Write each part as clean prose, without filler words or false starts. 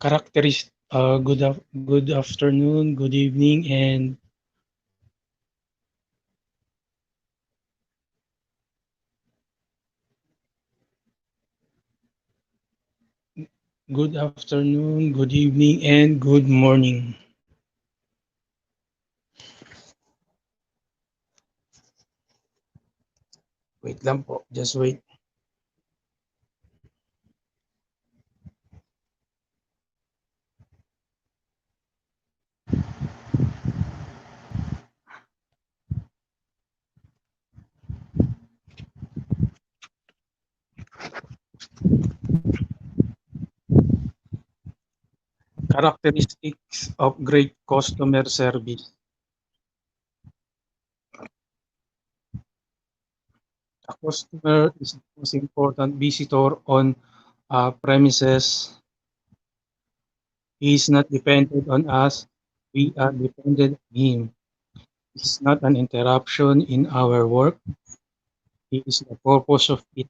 Good afternoon, good evening, and good afternoon, good evening, and good morning. Wait lang po, just wait. Characteristics of great customer service. A customer is the most important visitor on premises. He is not dependent on us, we are dependent on him. He is not an interruption in our work, he is the purpose of it.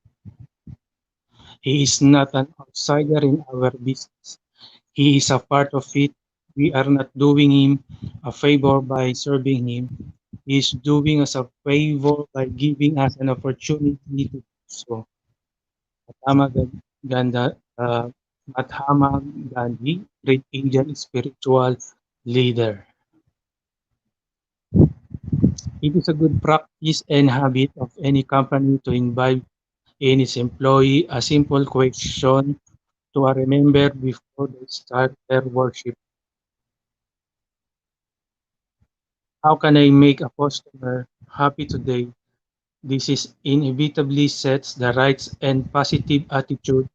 He is not an outsider in our business. He is a part of it. We are not doing him a favor by serving him. He is doing us a favor by giving us an opportunity to do so. Mahatma Gandhi, Mahatma Gandhi, great Indian spiritual leader. It is a good practice and habit of any company to invite in its employee a simple question to remember before they start their worship. How can I make a customer happy today? This is inevitably sets the right and positive attitude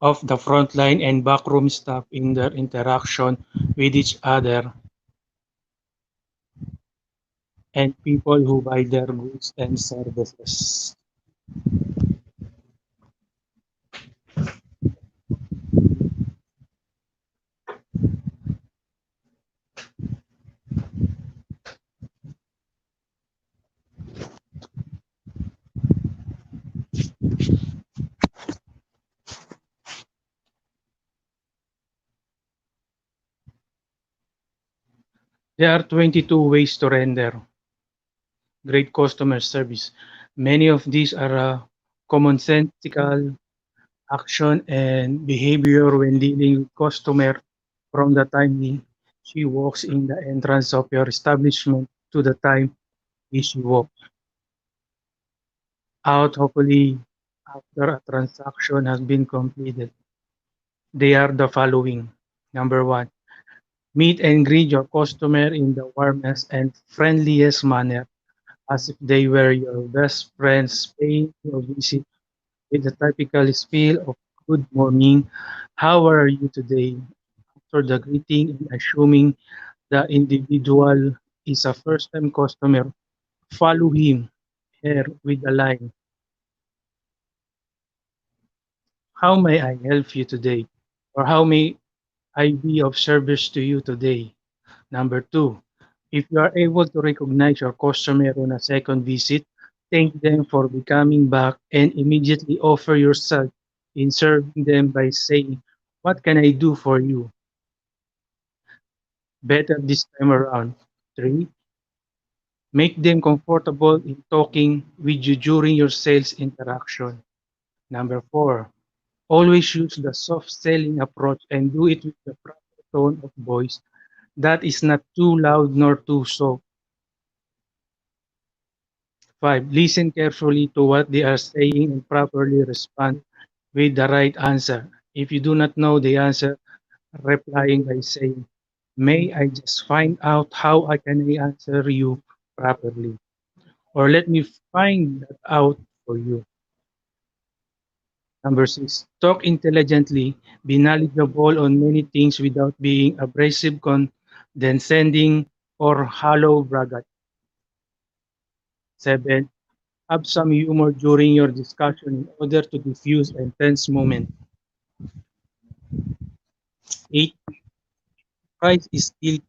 of the frontline and backroom staff in their interaction with each other and people who buy their goods and services. There are 22 ways to render great customer service. Many of these are commonsensical action and behavior when dealing with customer from the time she walks in the entrance of your establishment to the time she walks out, hopefully after a transaction has been completed. They are the following. Number one, meet and greet your customer in the warmest and friendliest manner as if they were your best friends paying you a visit with the typical spiel of good morning, how are you today? After the greeting and assuming the individual is a first-time customer, follow him here with the line, how may I help you today? Or how may I be of service to you today? Number two, if you are able to recognize your customer on a second visit, thank them for becoming back and immediately offer yourself in serving them by saying, what can I do for you? Better this time around. Three, make them comfortable in talking with you during your sales interaction. Number four, always use the soft selling approach and do it with the proper tone of voice that is not too loud nor too soft. Five, listen carefully to what they are saying and properly respond with the right answer. If you do not know the answer, replying by saying, may I just find out how I can answer you properly? Or let me find that out for you. Number 6, talk intelligently. Be knowledgeable on many things without being abrasive, condescending, or hollow braggot. 7, have some humor during your discussion in order to diffuse a tense moment. 8, price is still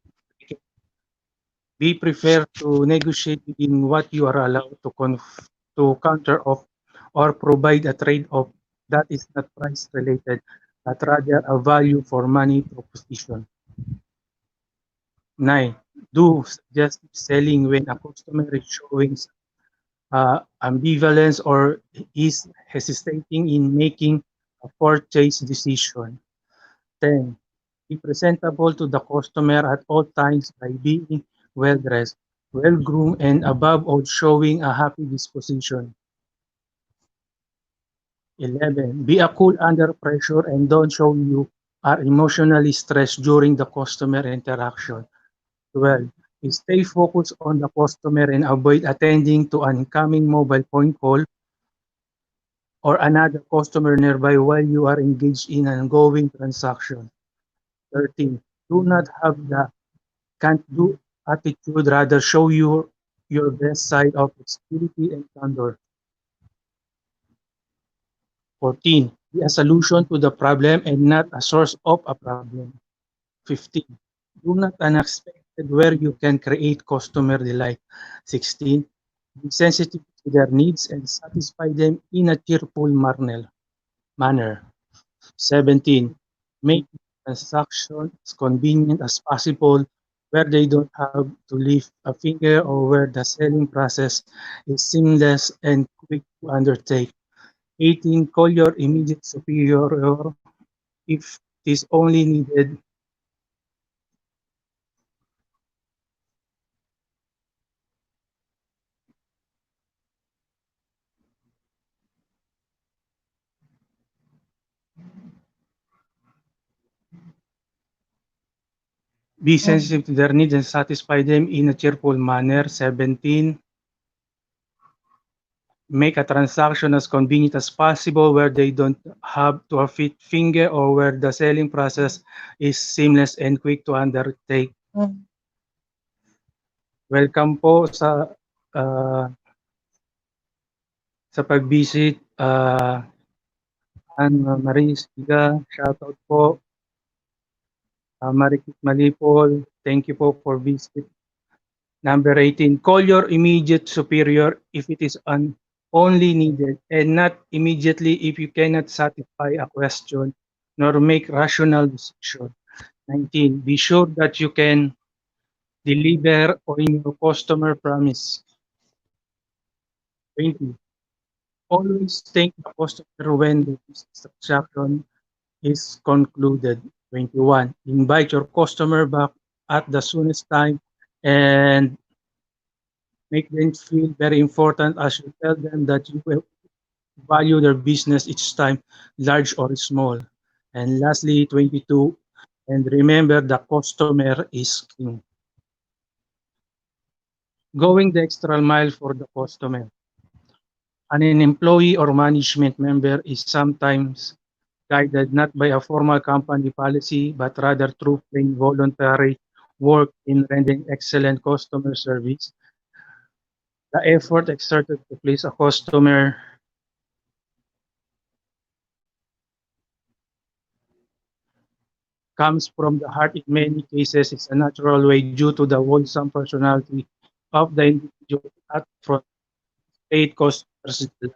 be prepared to negotiate within what you are allowed to counter off or provide a trade-off that is not price related, but rather a value for money proposition. 9. Do suggestive selling when a customer is showing ambivalence or is hesitating in making a purchase decision. 10. Be presentable to the customer at all times by being well-dressed, well-groomed, and above all showing a happy disposition. 11. Be a cool under pressure and don't show you are emotionally stressed during the customer interaction. 12. Stay focused on the customer and avoid attending to an incoming mobile phone call or another customer nearby while you are engaged in an ongoing transaction. 13. Do not have the can't do attitude, rather show your best side of flexibility and candor. 14. Be a solution to the problem and not a source of a problem. 15. Do not unexpected where you can create customer delight. 16. Be sensitive to their needs and satisfy them in a cheerful manner. 17. Make transactions as convenient as possible where they don't have to lift a finger or where the selling process is seamless and quick to undertake. 18. Call your immediate superior if it is only needed. Be sensitive to their needs and satisfy them in a cheerful manner. 17. Make a transaction as convenient as possible where they don't have to fit finger or where the selling process is seamless and quick to undertake. Welcome po uh, sa pag-visit Marie Siga, shoutout po. Marikit Malipol, thank you po for visit. Number 18, call your immediate superior if it is only needed and not immediately if you cannot satisfy a question nor make rational decision. 19, be sure that you can deliver on your customer promise. 20, always thank the customer when the business transaction is concluded. 21, invite your customer back at the soonest time and make them feel very important as you tell them that you will value their business each time, large or small. And lastly, 22, and remember the customer is king. Going the extra mile for the customer. An employee or management member is sometimes guided not by a formal company policy, but rather through plain voluntary work in rendering excellent customer service. The effort exerted to please a customer comes from the heart in many cases. It's a natural way due to the wholesome personality of the individual at front state customers.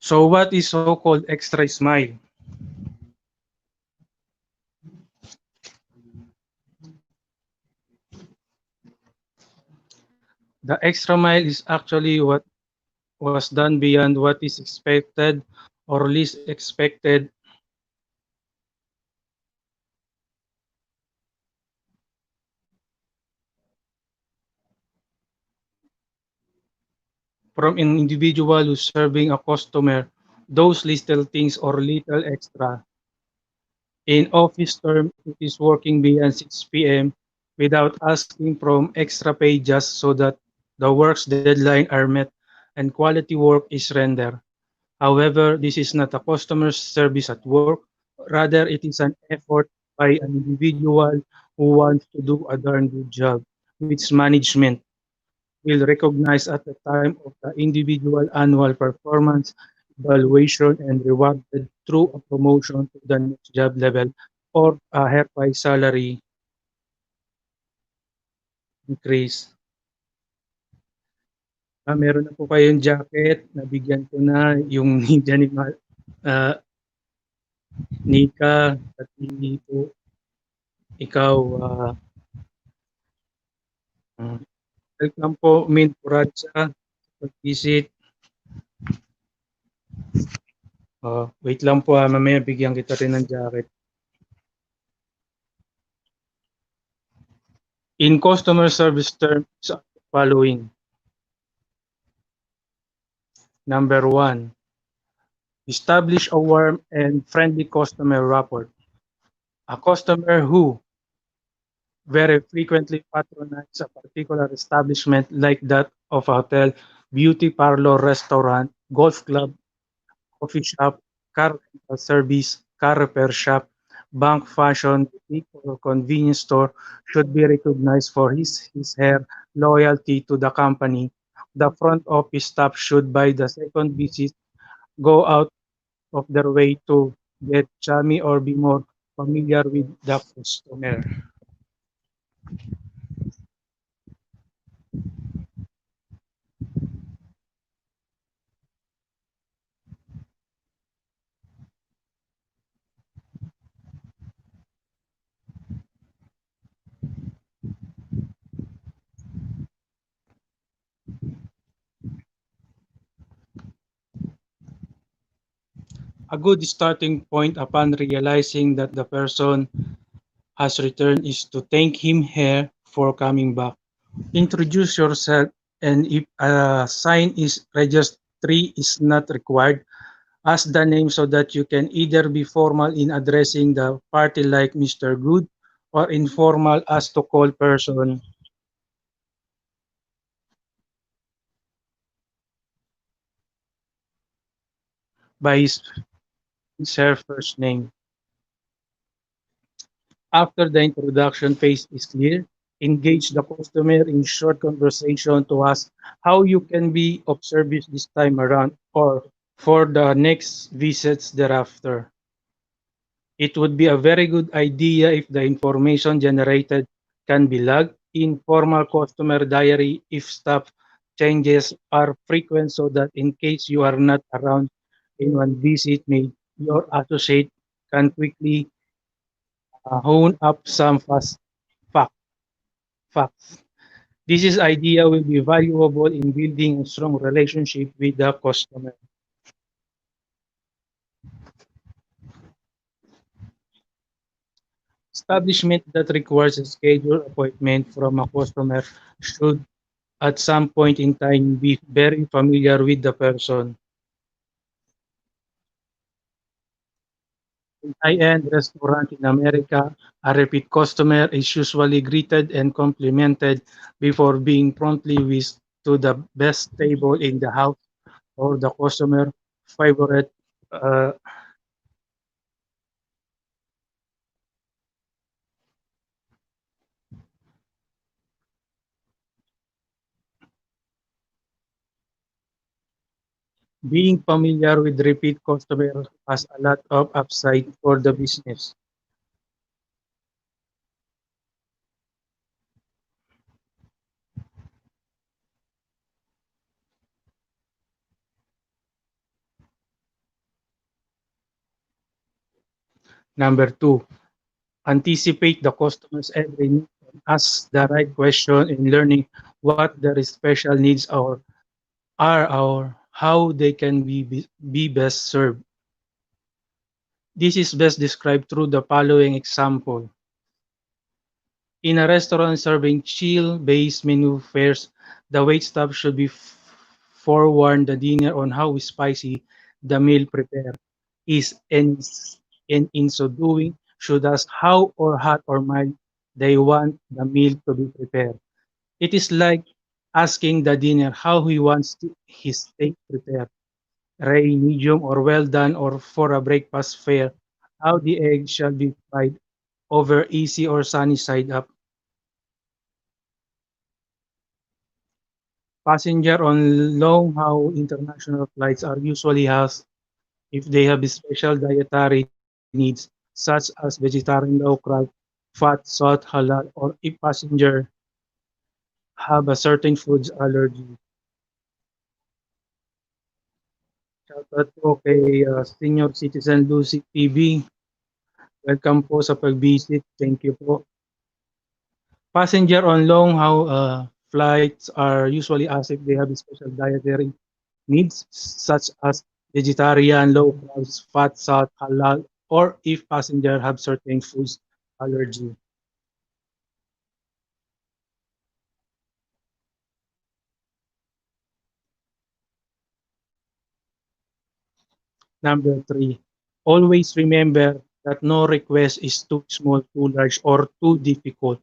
So what is so-called extra smile? The extra mile is actually what was done beyond what is expected or least expected from an individual who's serving a customer, those little things or little extra. In office term, it is working beyond 6 p.m. without asking from extra pay just so that the work's deadline are met and quality work is rendered. However, this is not a customer service at work. Rather, it is an effort by an individual who wants to do a darn good job, which management will recognize at the time of the individual annual performance evaluation and rewarded through a promotion to the next job level or a hereby salary increase. Meron na po kayong jacket, nabigyan ko na yung ninja ni ah, Nika at po ikaw, ah, welcome po Min Puradsa sa pag-visit. Wait lang po, mamaya bigyan kita rin ng jacket. In customer service terms are the following. Number one, establish a warm and friendly customer rapport. A customer who very frequently patronize a particular establishment like that of a hotel, beauty parlor, restaurant, golf club, coffee shop, car rental service, car repair shop, bank, fashion boutique, or convenience store should be recognized for his/her loyalty to the company. The front office staff should, by the second visit, go out of their way to get chummy or be more familiar with the customer. A good starting point upon realizing that the person has returned is to thank him/her for coming back. Introduce yourself, and if a sign is registry is not required, ask the name so that you can either be formal in addressing the party like Mr. Good or informal as to call person by his/her first name. After the introduction phase is clear, engage the customer in short conversation to ask how you can be of service this time around or for the next visits thereafter. It would be a very good idea if the information generated can be logged in formal customer diary if staff changes are frequent so that in case you are not around in one visit made, your associate can quickly hone up some fact, facts. This is idea will be valuable in building a strong relationship with the customer. Establishment that requires a scheduled appointment from a customer should at some point in time be very familiar with the person. In high-end restaurant in America, a repeat customer is usually greeted and complimented before being promptly whisked to the best table in the house or the customer favorite. uh, Being familiar with repeat customers has a lot of upside for the business. Number two, anticipate the customer's every need and ask the right question in learning what their special needs are or how they can be best served. This is best described through the following example. In a restaurant serving chill-based menu fares, the waitstaff should be forewarned the dinner on how spicy the meal prepared is, and in so doing should ask how or hot or mild they want the meal to be prepared. It is like asking the dinner how he wants his steak prepared, rare, medium, or well done, or for a breakfast fare, how the egg shall be fried over easy or sunny side up. Passenger on long-haul international flights are usually asked if they have special dietary needs, such as vegetarian, low-carb, fat, salt, halal, or if passenger have a certain foods allergy. Shoutout po kay Senior Citizen Lucy TV. Welcome po sa pag-visit. Thank you po. Passenger on long-haul flights are usually asked if they have special dietary needs, such as vegetarian, low carbs, fat, salt, halal, or if passenger have certain foods allergy. Number three, always remember that no request is too small, too large, or too difficult.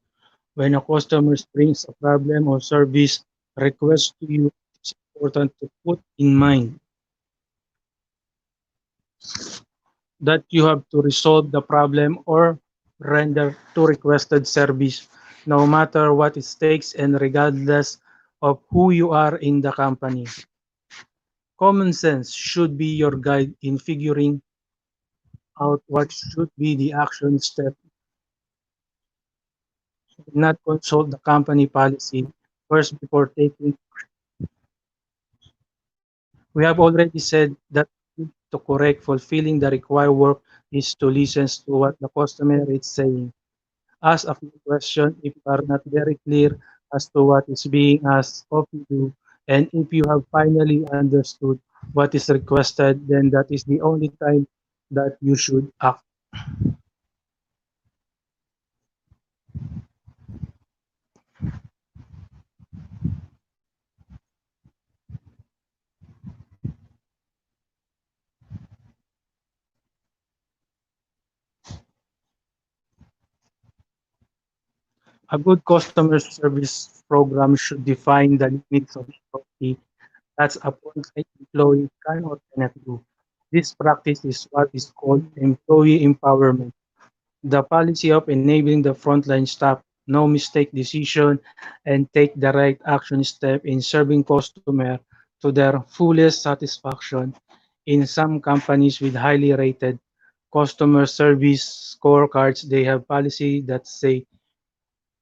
When a customer brings a problem or service request to you, it's important to put in mind that you have to resolve the problem or render to requested service, no matter what it takes and regardless of who you are in the company. Common sense should be your guide in figuring out what should be the action step, not consult the company policy first before taking. We have already said that to correct fulfilling the required work is to listen to what the customer is saying. Ask a few questions if you are not very clear as to what is being asked of you, and if you have finally understood what is requested, then that is the only time that you should act. A good customer service program should define the limits of authority that a frontline employee can or cannot do. This practice is what is called employee empowerment. The policy of enabling the frontline staff no mistake decision and take the right action step in serving customer to their fullest satisfaction. In some companies with highly rated customer service scorecards, they have policy that say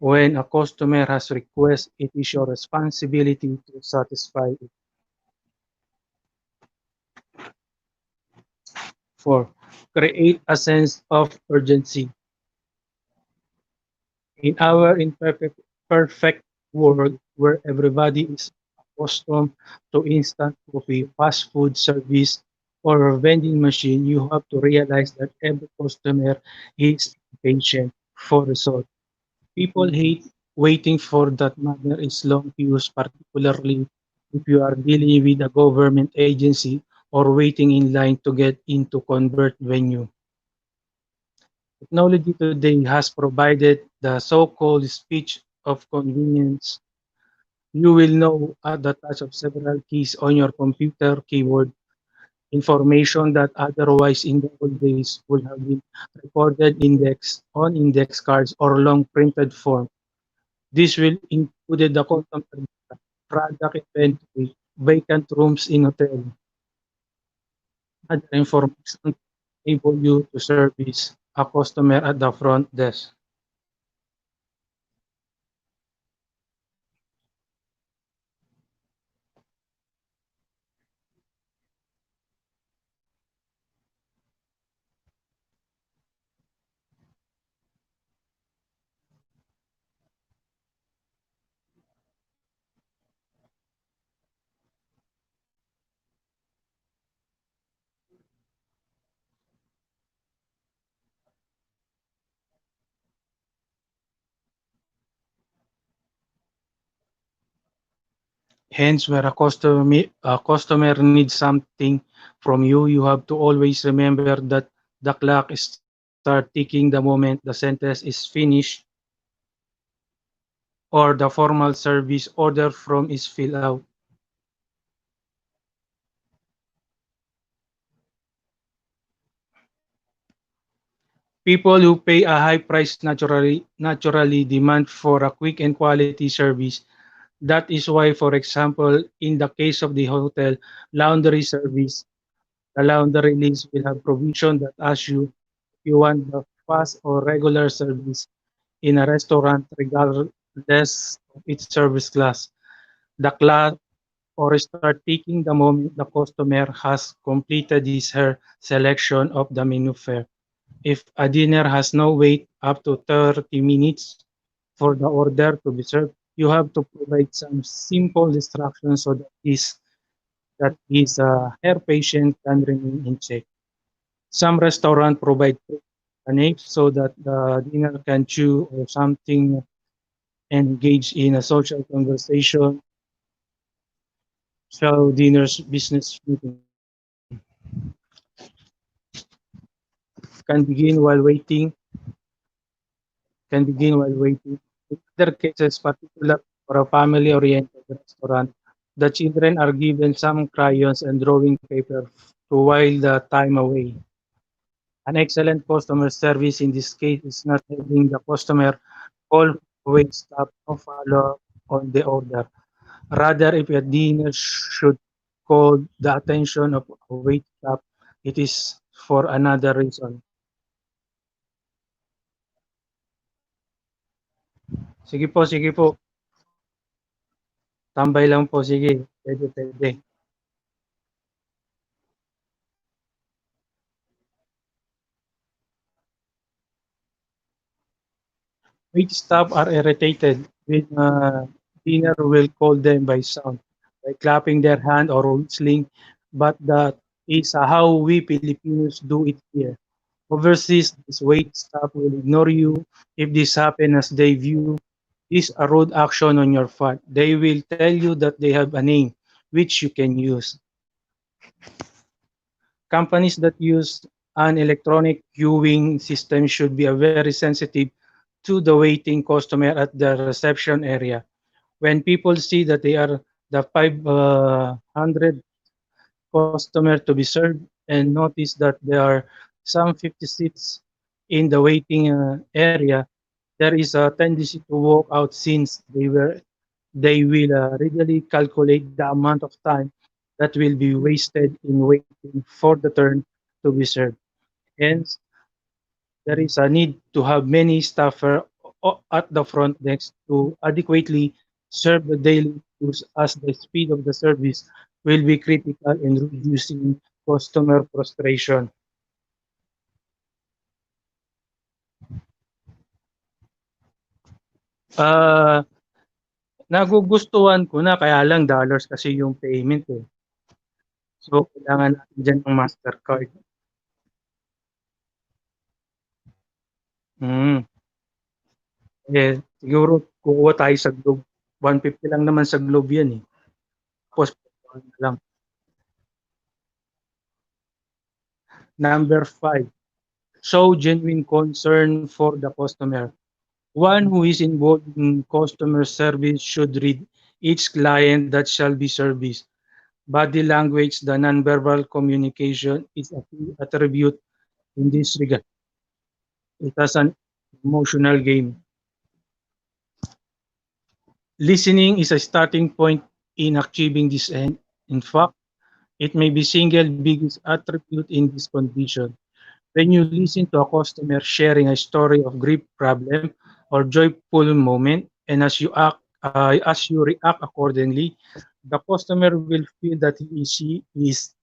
when a customer has request, it is your responsibility to satisfy it. 4. Create a sense of urgency. In our imperfect perfect world where everybody is accustomed to instant coffee, fast food service, or vending machine, you have to realize that every customer is impatient for results. People hate waiting for that matter is long queues, particularly if you are dealing with a government agency or waiting in line to get into convert venue. Technology today has provided the so-called speech of convenience. You will know at the touch of several keys on your computer keyboard information that otherwise in the old days would have been recorded on index cards or long printed form. This will include the contact data, product inventory, vacant rooms in hotel, other information to enable you to service a customer at the front desk. Hence, where a customer needs something from you, you have to always remember that the clock start ticking the moment the sentence is finished or the formal service order form is filled out. People who pay a high price naturally demand for a quick and quality service. That is why, for example, in the case of the hotel laundry service, the laundry list will have provision that asks you if you want the fast or regular service in a restaurant regardless of its service class. The class or start taking the moment the customer has completed his her selection of the menu fare. If a dinner has no wait up to 30 minutes for the order to be served, you have to provide some simple instructions so that her patient can remain in check. Some restaurants provide a name so that the dinner can chew or something and engage in a social conversation. So dinner's business meeting can begin while waiting can begin while waiting. In other cases, particular for a family-oriented restaurant, the children are given some crayons and drawing paper to while the time away. An excellent customer service in this case is not having the customer call wait staff to follow on the order. Rather, if a dinner should call the attention of a wait staff, it is for another reason. Sige po, tambay lang po, sige, pwede, pwede. Wait staff are irritated when dinner will call them by sound, by clapping their hand or whistling, but that is how we Filipinos do it here. Overseas, this wait staff will ignore you if this happens as they view this a rude action on your part. They will tell you that they have a name which you can use. Companies that use an electronic queuing system should be very sensitive to the waiting customer at the reception area. When people see that they are the 500 customer to be served and notice that there are some 50 seats in the waiting area, there is a tendency to walk out since they will readily calculate the amount of time that will be wasted in waiting for the turn to be served. Hence, there is a need to have many staffer at the front desk to adequately serve the daily use as the speed of the service will be critical in reducing customer frustration. Ah, nagugustuhan ko na kaya lang dollars kasi yung payment eh. So kailangan natin diyan ng Mastercard. Hmm, eh, siguro kukuha tayo sa Globe. 150 lang naman sa Globe 'yan eh. Tapos na lang. Number 5, show genuine concern for the customer. One who is involved in customer service should read each client that shall be serviced. Body language, the nonverbal communication is a key attribute in this regard. It has an emotional game. Listening is a starting point in achieving this end. In fact, it may be single biggest attribute in this condition. When you listen to a customer sharing a story of grief problem or joyful moment, and as you react accordingly, the customer will feel that he is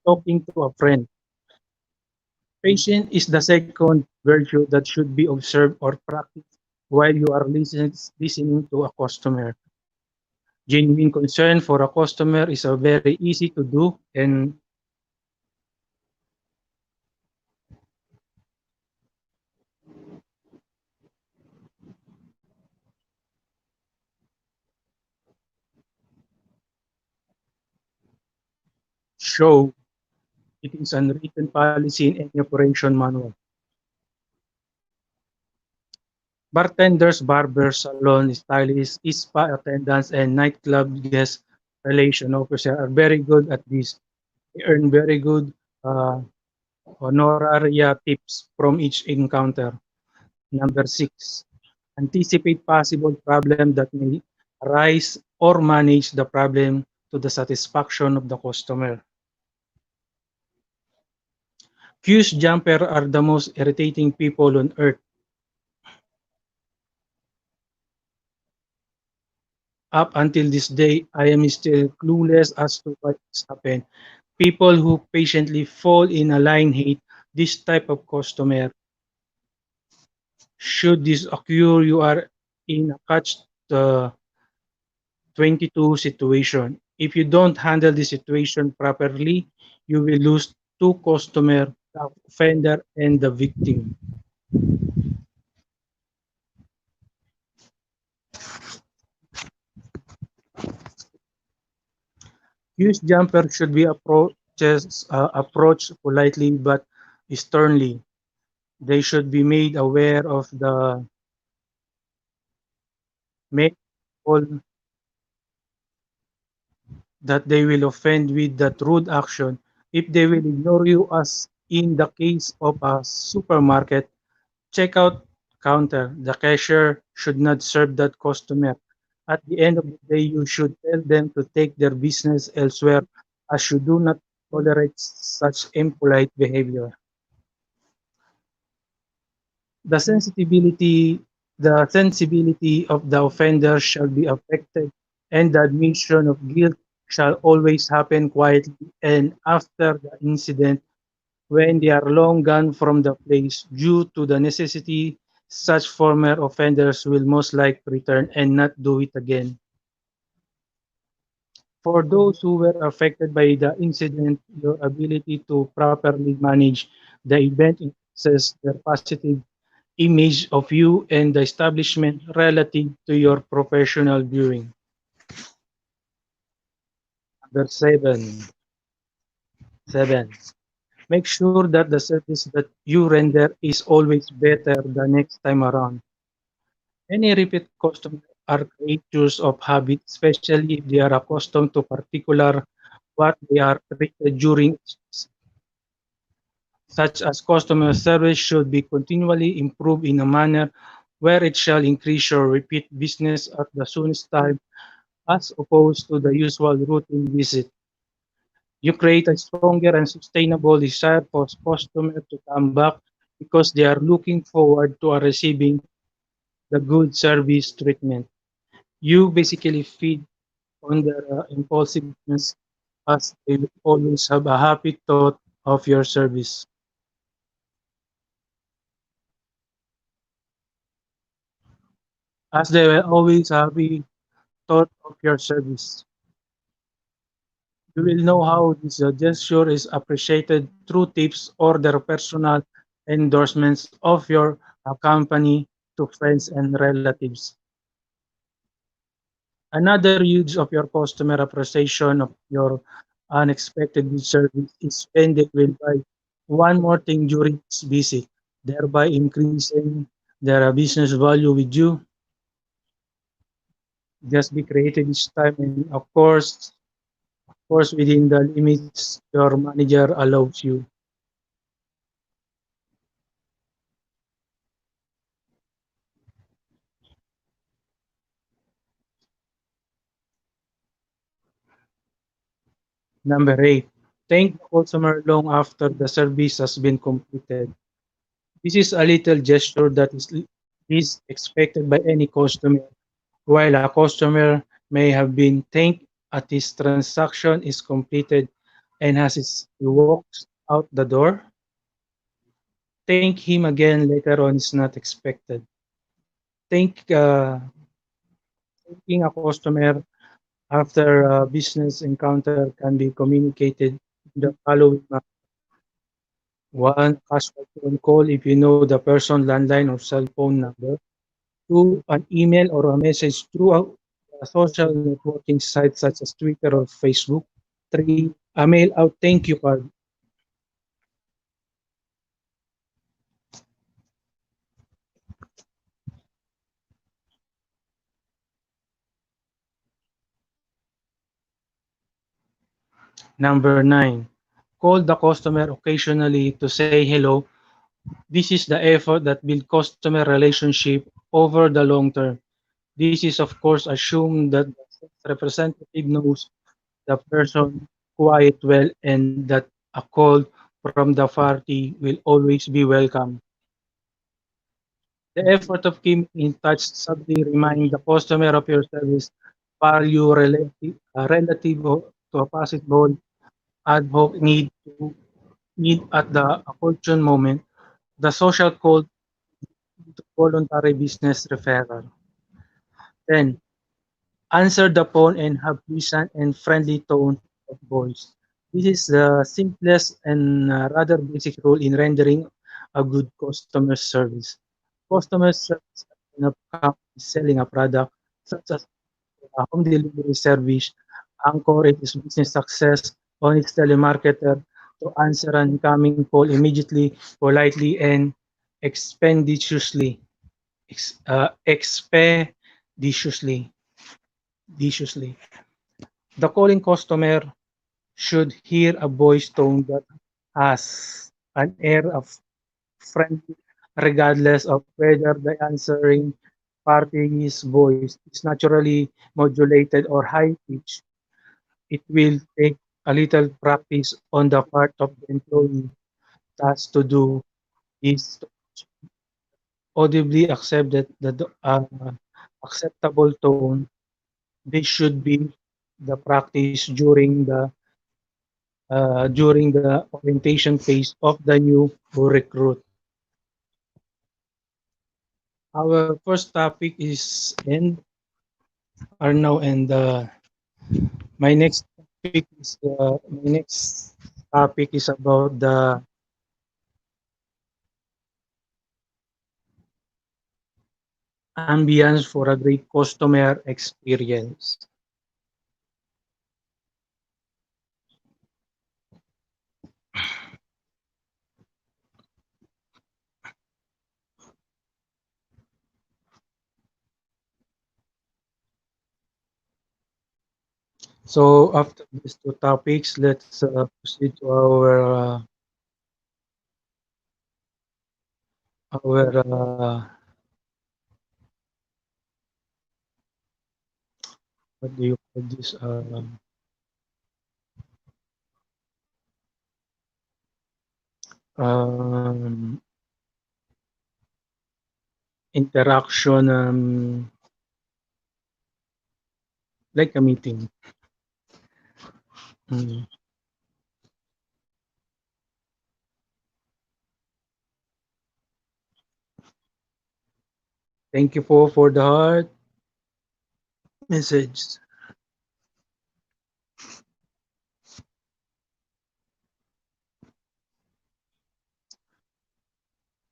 talking to a friend. Patience is the second virtue that should be observed or practiced while you are listening to a customer. Genuine concern for a customer is a very easy to do and show it is unwritten policy in any operation manual. Bartenders, barbers, salon stylists, spa attendants, and nightclub guest relation officers are very good at this. They earn very good uh, honoraria tips from each encounter. Number six, anticipate possible problem that may arise or manage the problem to the satisfaction of the customer. Queues jumper are the most irritating people on earth. Up until this day, I am still clueless as to what has happened. People who patiently fall in a line hate this type of customer. Should this occur, you are in a catch uh, 22 situation. If you don't handle the situation properly, you will lose two customers, the offender and the victim. Use jumper should be approached politely but sternly. They should be made aware of the make that they will offend with that rude action. If they will ignore you, as in the case of a supermarket checkout counter, the cashier should not serve that customer. At the end of the day, you should tell them to take their business elsewhere, as you do not tolerate such impolite behavior. The sensitivity the sensibility of the offender shall be affected, and the admission of guilt shall always happen quietly and after the incident, when they are long gone from the place. Due to the necessity, such former offenders will most likely return and not do it again. For those who were affected by the incident, your ability to properly manage the event increases their positive image of you and the establishment relative to your professional viewing. Number seven. Make sure that the service that you render is always better the next time around. Any repeat customers are creatures of habit, especially if they are accustomed to particular what they are treated during, such as customer service should be continually improved in a manner where it shall increase your repeat business at the soonest time as opposed to the usual routine visit. You create a stronger and sustainable desire for customers to come back because they are looking forward to receiving the good service treatment. You basically feed on their impulsiveness as they will always have a happy thought of your service. As they will always happy thought of your service. You will know how this gesture is appreciated through tips or their personal endorsements of your company to friends and relatives. Another use of your customer appreciation of your unexpected good service is when they will buy one more thing during this visit, thereby increasing their business value with you. Just be creative each time, and of course, within the limits your manager allows you. Number eight, thank the customer long after the service has been completed. This is a little gesture that is expected by any customer. While a customer may have been thanked at his transaction is completed and he walks out the door, thank him again later on is not expected. Thank thanking a customer after a business encounter can be communicated in the following manner. One, casual phone call if you know the person landline or cell phone number. Two, an email or a message through a social networking site such as Twitter or Facebook. Three, A mail out thank you card. Number 9, call the customer occasionally to say hello. This is the effort that build customer relationship over the long term. This is of course assume that the sales representative knows the person quite well and that a call from the party will always be welcome. The effort of keeping in touch subtly remind the customer of your service value relative to a possible ad hoc need at the opportune moment. The social call to voluntary business referral. Then answer the phone and have pleasant and friendly tone of voice. This is the simplest and rather basic rule in rendering a good customer service. Customer service in a company selling a product such as a home delivery service anchor its business success on its telemarketer to answer an incoming call immediately, politely, and expeditiously. Expeditiously. Expeditiously. The calling customer should hear a voice tone that has an air of friendly regardless of whether the answering party's voice is naturally modulated or high pitched. It will take a little practice on the part of the employee tasked to do this to audibly accept that acceptable tone. This should be the practice during the orientation phase of the new recruit. Our first topic is end are now, and my next my next topic is about the ambience for a great customer experience. So after these two topics, let's proceed to our what do you call this um, interaction like a meeting. Mm. Thank you for the heart message.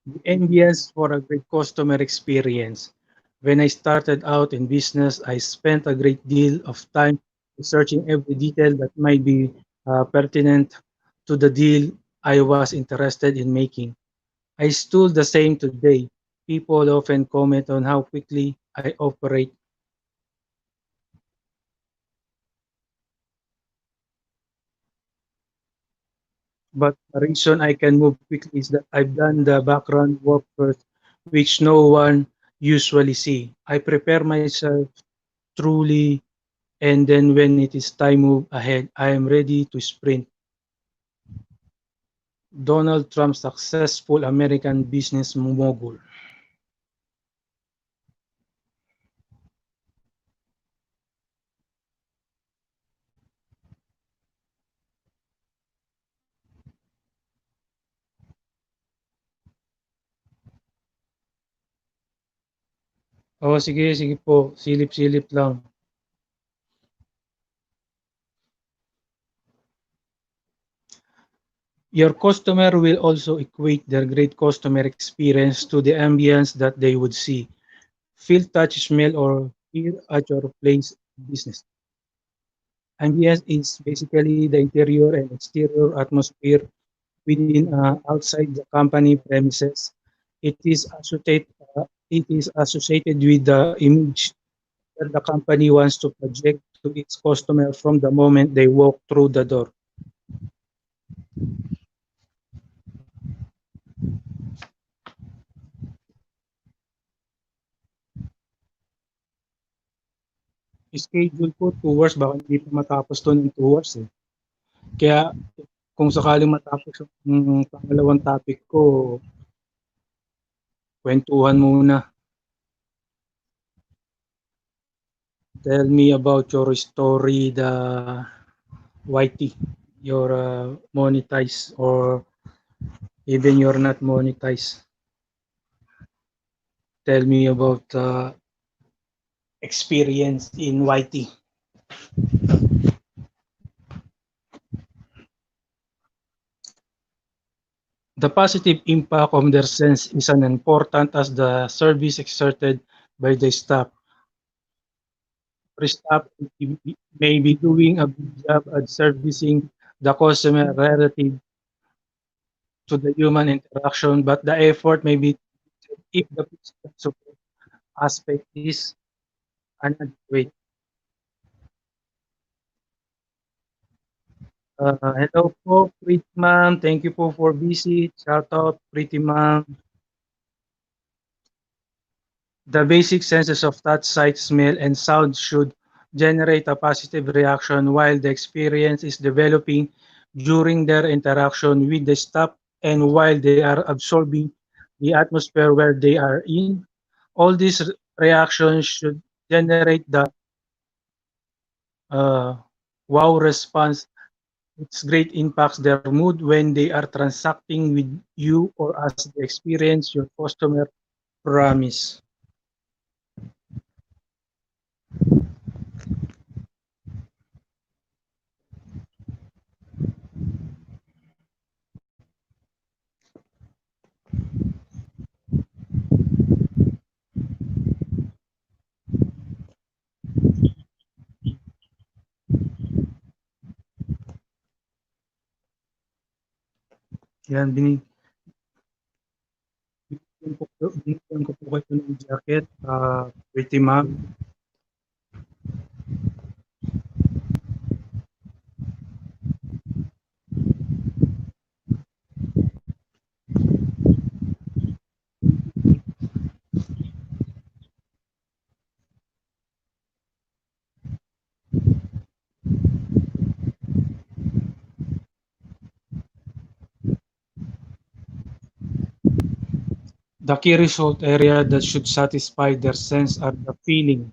The ambience for a great customer experience. When I started out in business, I spent a great deal of time researching every detail that might be pertinent to the deal I was interested in making. I still the same today. People often comment on how quickly I operate, but the reason I can move quickly is that I've done the background work first, which no one usually see. I prepare myself truly, and then when it is time move ahead, I am ready to sprint. Donald Trump, successful American business mogul. Oh, sige, sige po. Silip-silip lang. Your customer will also equate their great customer experience to the ambience that they would see, feel, touch, smell, or hear at your place of business. Ambience is basically the interior and exterior atmosphere within outside the company premises. It is associated with the image that the company wants to project to its customer from the moment they walk through the door. Schedule ko 2 hours, baka hindi pa matapos 'to ng 2 hours, eh. Kaya kung sakaling matapos yung pangalawang topic ko, kwentuhan muna. Tell me about your story, the YT, your monetize or even you're not monetized. Tell me about experience in YT. The positive impact of their sense is as important as the service exerted by the staff. Staff may be doing a good job at servicing the customer relative to the human interaction, but the effort may be if the physical support aspect is inadequate. Hello po, Pretty Ma'am. Thank you po for visit. Shout out, Pretty Ma'am. The basic senses of touch, sight, smell, and sound should generate a positive reaction while the experience is developing during their interaction with the staff and while they are absorbing the atmosphere where they are in. All these reactions should generate the uh, wow response. It's great impacts their mood when they are transacting with you or as they experience your customer promise. Yan, binigyan ko po kayo ng jacket, Pretty Ma'am. The key result area that should satisfy their sense are the feeling,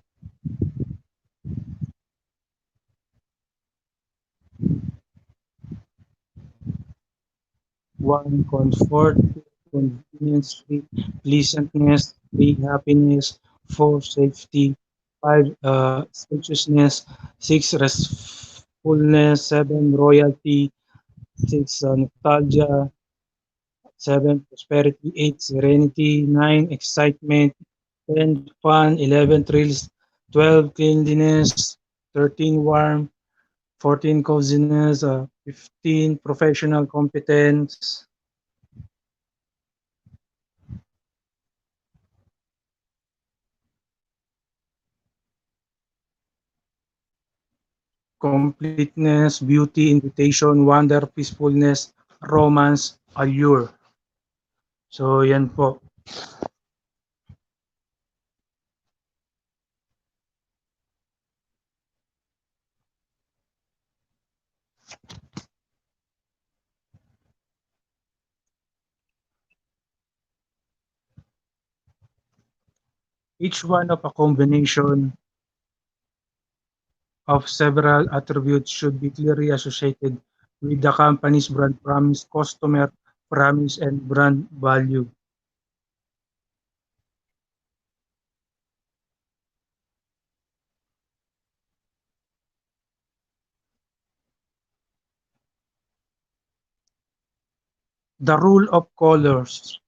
one, comfort, two, convenience, three, pleasantness, three, happiness, four, safety, five, spaciousness, six, restfulness, seven, royalty, six, nostalgia, seven, prosperity, eight, serenity, nine, excitement, 10, fun, 11, thrills, 12, cleanliness, 13, warm, 14, coziness, 15, professional competence, completeness, beauty, invitation, wonder, peacefulness, romance, allure. So, yan po. Each one of a combination of several attributes should be clearly associated with the company's brand promise, customer promise, and brand value. The rule of colors.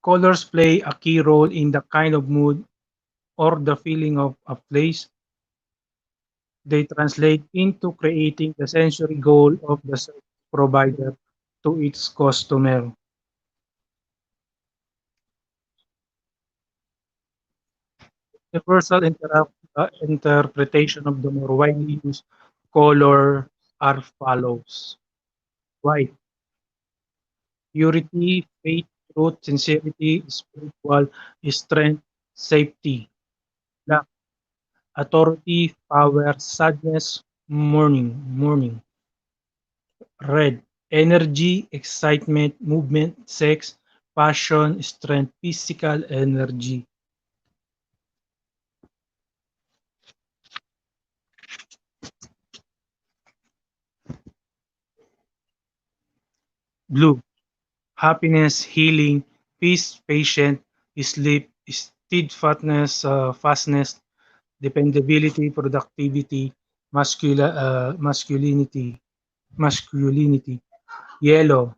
Colors play a key role in the kind of mood or the feeling of a place. They translate into creating the sensory goal of the service provider to its customer. Universal interpretation of the more widely used color are follows. White, purity, faith, truth, sincerity, spiritual strength, safety. Black, authority, power, sadness, mourning. Red, energy, excitement, movement, sex, passion, strength, physical energy. Blue, happiness, healing, peace, patient, sleep, steadfastness, fastness, dependability, productivity, masculinity. Yellow,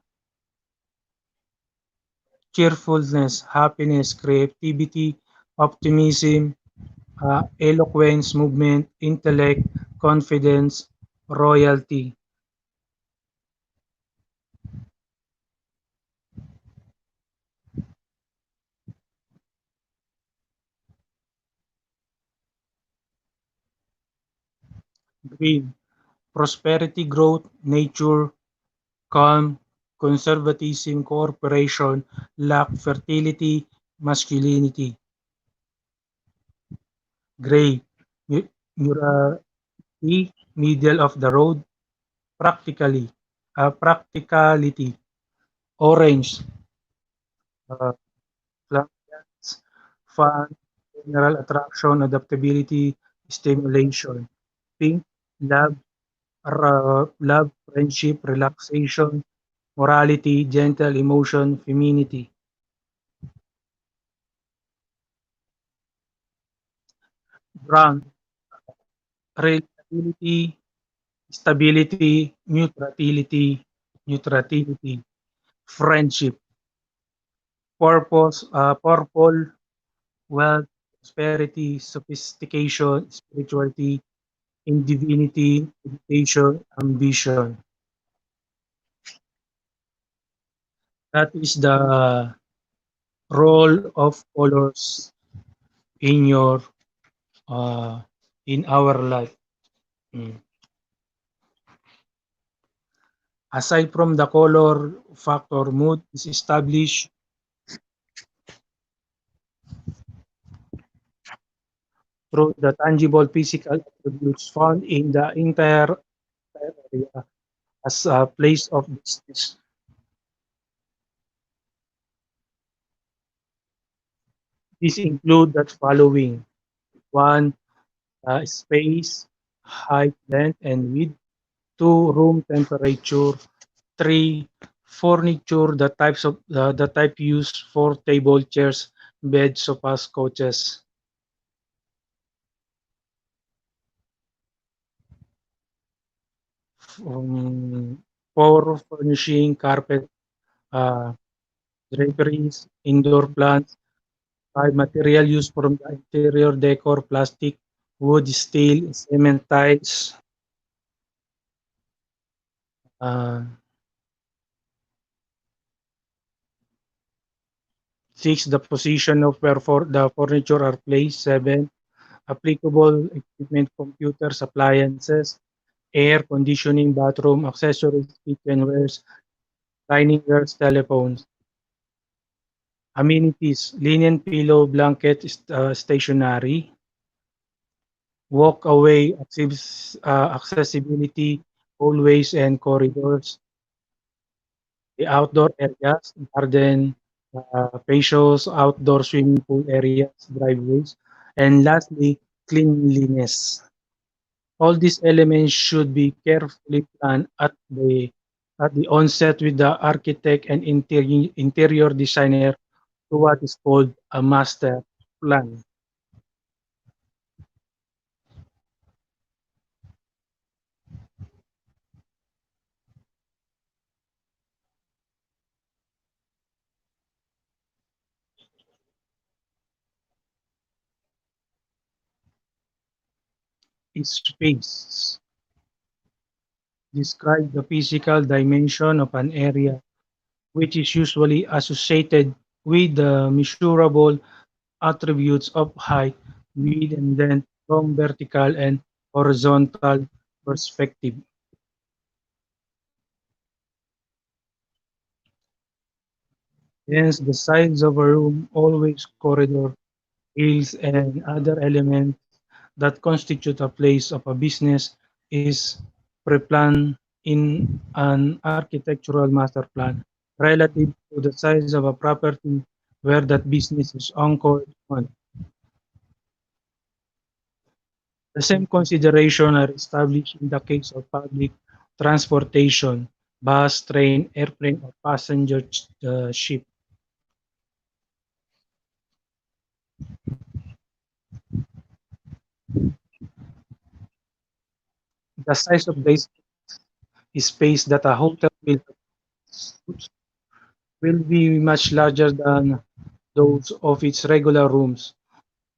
cheerfulness, happiness, creativity, optimism, eloquence, movement, intellect, confidence, royalty. Green, prosperity, growth, nature, calm, conservatism, cooperation, luck, fertility, masculinity. Gray, morality, middle of the road, practicality. Orange, uh, flamboyance, fun, general attraction, adaptability, stimulation. Pink, love, love, friendship, relaxation, morality, gentle emotion, femininity. Brown, reliability, stability, neutrality, friendship, purple, wealth, prosperity, sophistication, spirituality, in divinity, education, ambition. That is the role of colors in your uh, in our life. Mm. Aside from the color factor, mood is established through the tangible physical attributes found in the entire area as a place of business. These include the following: one, space, height, length, and width; two, room temperature; three, furniture, the type used for table, chairs, beds, sofas, couches; four, furnishing, carpet, uh, draperies, indoor plants; five, material used from the interior decor, plastic, wood, steel, cement, tiles; uh, six, the position of where the furniture are placed; seven, applicable equipment, computers, appliances, air conditioning, bathroom accessories, kitchenwares, diningwares, telephones. Amenities, linen pillow, blanket, stationery, walk-away accessibility, hallways and corridors, the outdoor areas, garden, patios, outdoor swimming pool areas, driveways, and lastly, cleanliness. All these elements should be carefully planned at the onset with the architect and interior designer to what is called a master plan. Space describe the physical dimension of an area, which is usually associated with the measurable attributes of height, width, and length from vertical and horizontal perspective. Hence, the size of a room, always corridor, hills, and other elements that constitute a place of a business is pre-planned in an architectural master plan relative to the size of a property where that business is anchored on. The same consideration are established in the case of public transportation, bus, train, airplane, or passenger ship. The size of the space that a hotel will be much larger than those of its regular rooms.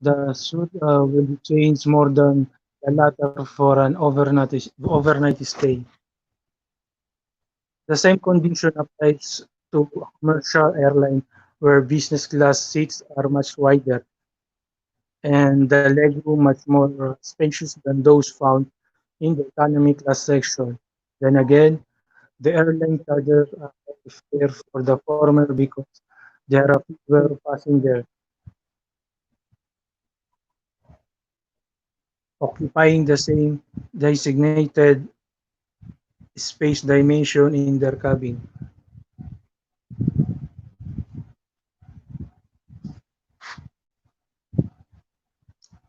The suite will change more than the latter for an overnight stay. The same condition applies to commercial airline where business class seats are much wider and the legroom much more spacious than those found in the economy class section. Then again, the airline charges a high fare for the former because there are fewer passengers occupying the same designated space dimension in their cabin.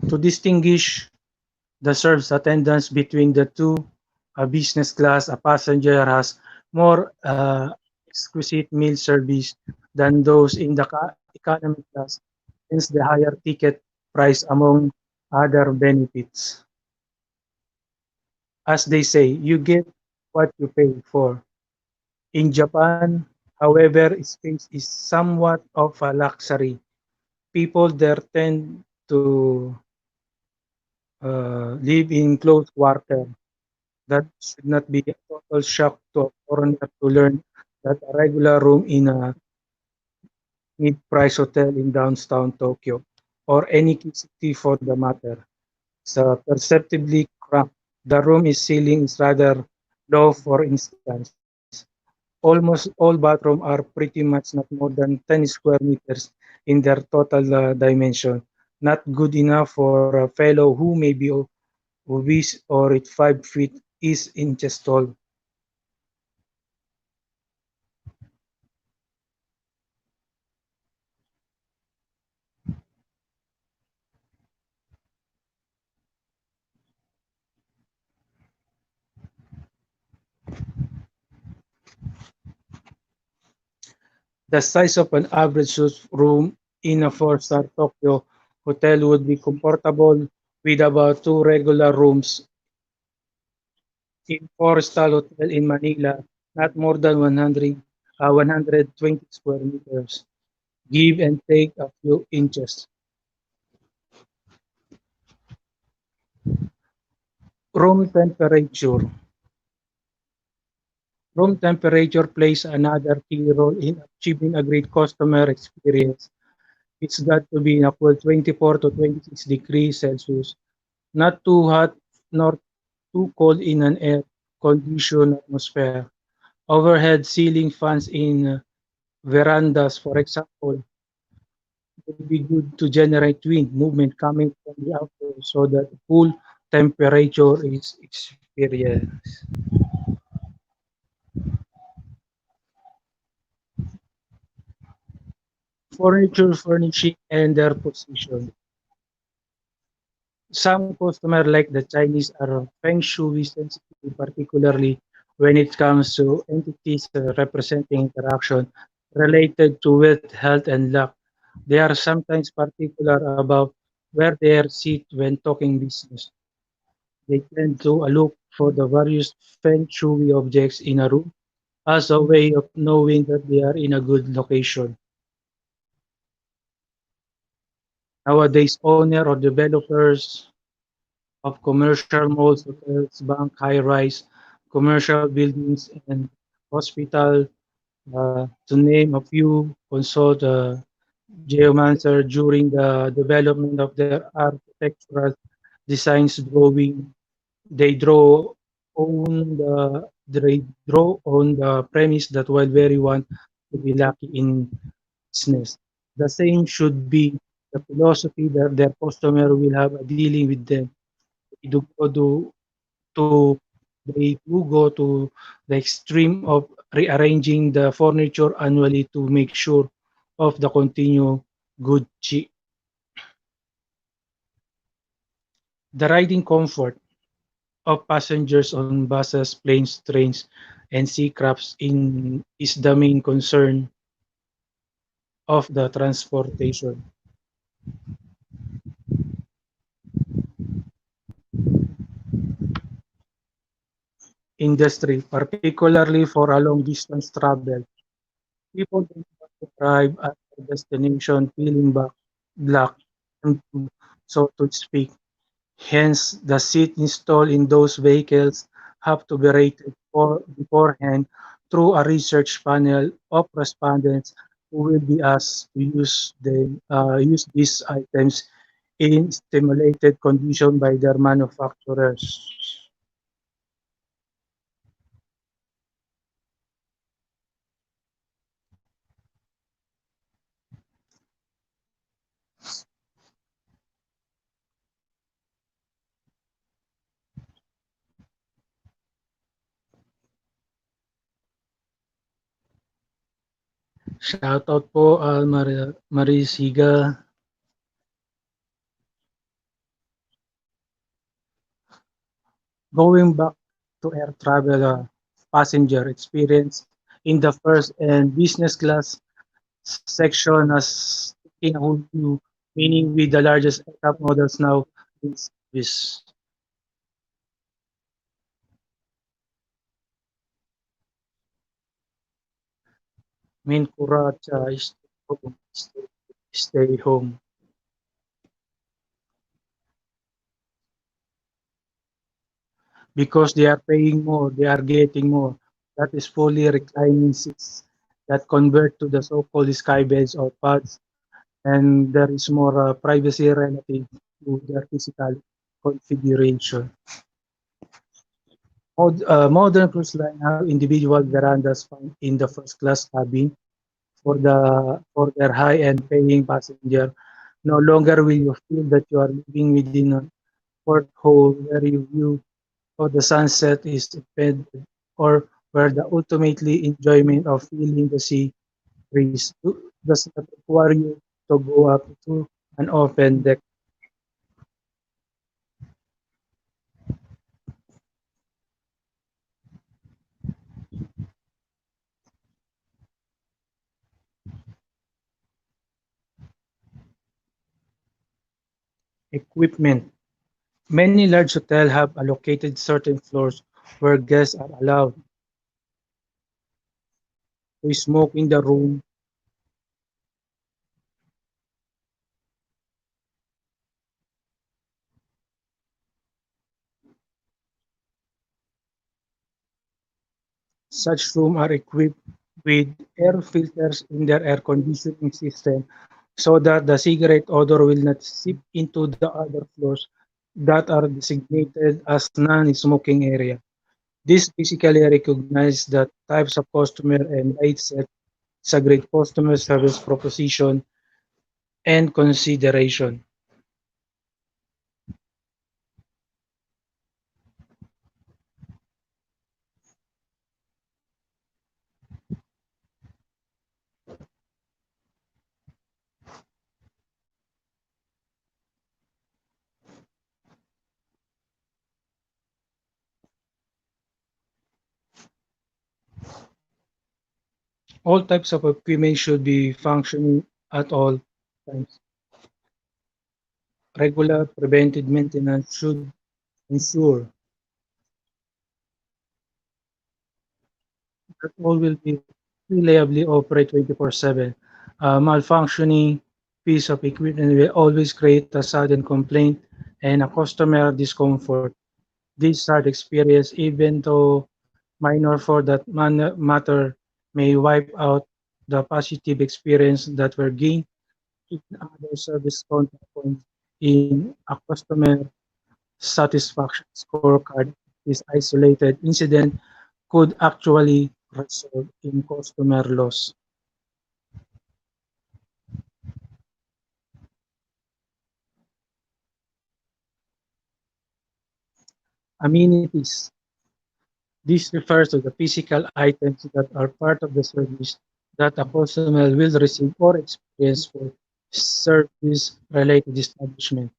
To distinguish the service attendance between the two, a business class, a passenger has more exquisite meal service than those in the economy class, hence the higher ticket price among other benefits. As they say, you get what you pay for. In Japan, however, space is somewhat of a luxury. People there tend to live in close quarters. That should not be a total shock to a foreigner to learn that a regular room in a mid-price hotel in downtown Tokyo, or any key city for the matter, is perceptibly cramped. The room is ceiling is rather low, for instance. Almost all bathrooms are pretty much not more than 10 square meters in their total dimension. Not good enough for a fellow who may be obese or at 5 feet is inches tall. The size of an average suite room in a four-star Tokyo hotel would be comfortable with about two regular rooms in four-star hotel in Manila, not more than 120 square meters. Give and take a few inches. Room temperature. Room temperature plays another key role in achieving a great customer experience. It's got to be equal 24 to 26 degrees Celsius, not too hot nor too cold in an air conditioned atmosphere. Overhead ceiling fans in verandas, for example, would be good to generate wind movement coming from the outdoors so that cool temperature is experienced. Furniture furnishing and their position. Some customers like the Chinese are feng shui sensitive, particularly when it comes to entities representing interaction related to wealth, health, and luck. They are sometimes particular about where they sit when talking business. They tend to look for the various feng shui objects in a room as a way of knowing that they are in a good location. Nowadays, owner or developers of commercial malls, hotels, bank, high-rise, commercial buildings, and hospital, to name a few. Consult geomancer during the development of their architectural designs drawing. They draw on the premise that while very want to be lucky in business, the same should be the philosophy that their customer will have a dealing with them. They do go to they do go to the extreme of rearranging the furniture annually to make sure of the continued good cheap. The riding comfort of passengers on buses, planes, trains, and seacrafts is the main concern of the transportation industry, particularly for a long distance travel. People don't want to arrive at their destination feeling black, empty, so to speak. Hence, the seat installed in those vehicles have to be rated beforehand through a research panel of respondents who will be asked to use these items in stimulated condition by their manufacturers. Shoutout po, Marisiga. Going back to air travel passenger experience in the first and business class section has taken a whole new meaning with the largest aircraft models now in service. Main Kuracha is stay home because they are paying more, they are getting more. That is fully reclining seats that convert to the so-called sky beds or pods, and there is more privacy relative to their physical configuration. Modern cruise line have individual verandas found in the first class cabin for their high-end paying passenger. No longer will you feel that you are living within a porthole where your view of the sunset is impeded, or where the ultimately enjoyment of feeling the sea breeze does not require you to go up to an open deck. Equipment. Many large hotels have allocated certain floors where guests are allowed to smoke in the room. Such rooms are equipped with air filters in their air conditioning system so that the cigarette odor will not seep into the other floors that are designated as non-smoking area. This basically recognizes the types of customer and rates it. It's a great customer service proposition and consideration. All types of equipment should be functioning at all times. Regular preventive maintenance should ensure that all will be reliably operate 24/7. A malfunctioning piece of equipment will always create a sudden complaint and a customer discomfort. This shared experience, even though minor for that matter, may wipe out the positive experience that were gained in other service counterpoints in a customer satisfaction scorecard. This isolated incident could actually result in customer loss. Amenities. This refers to the physical items that are part of the service that a customer will receive or experience for service-related establishment.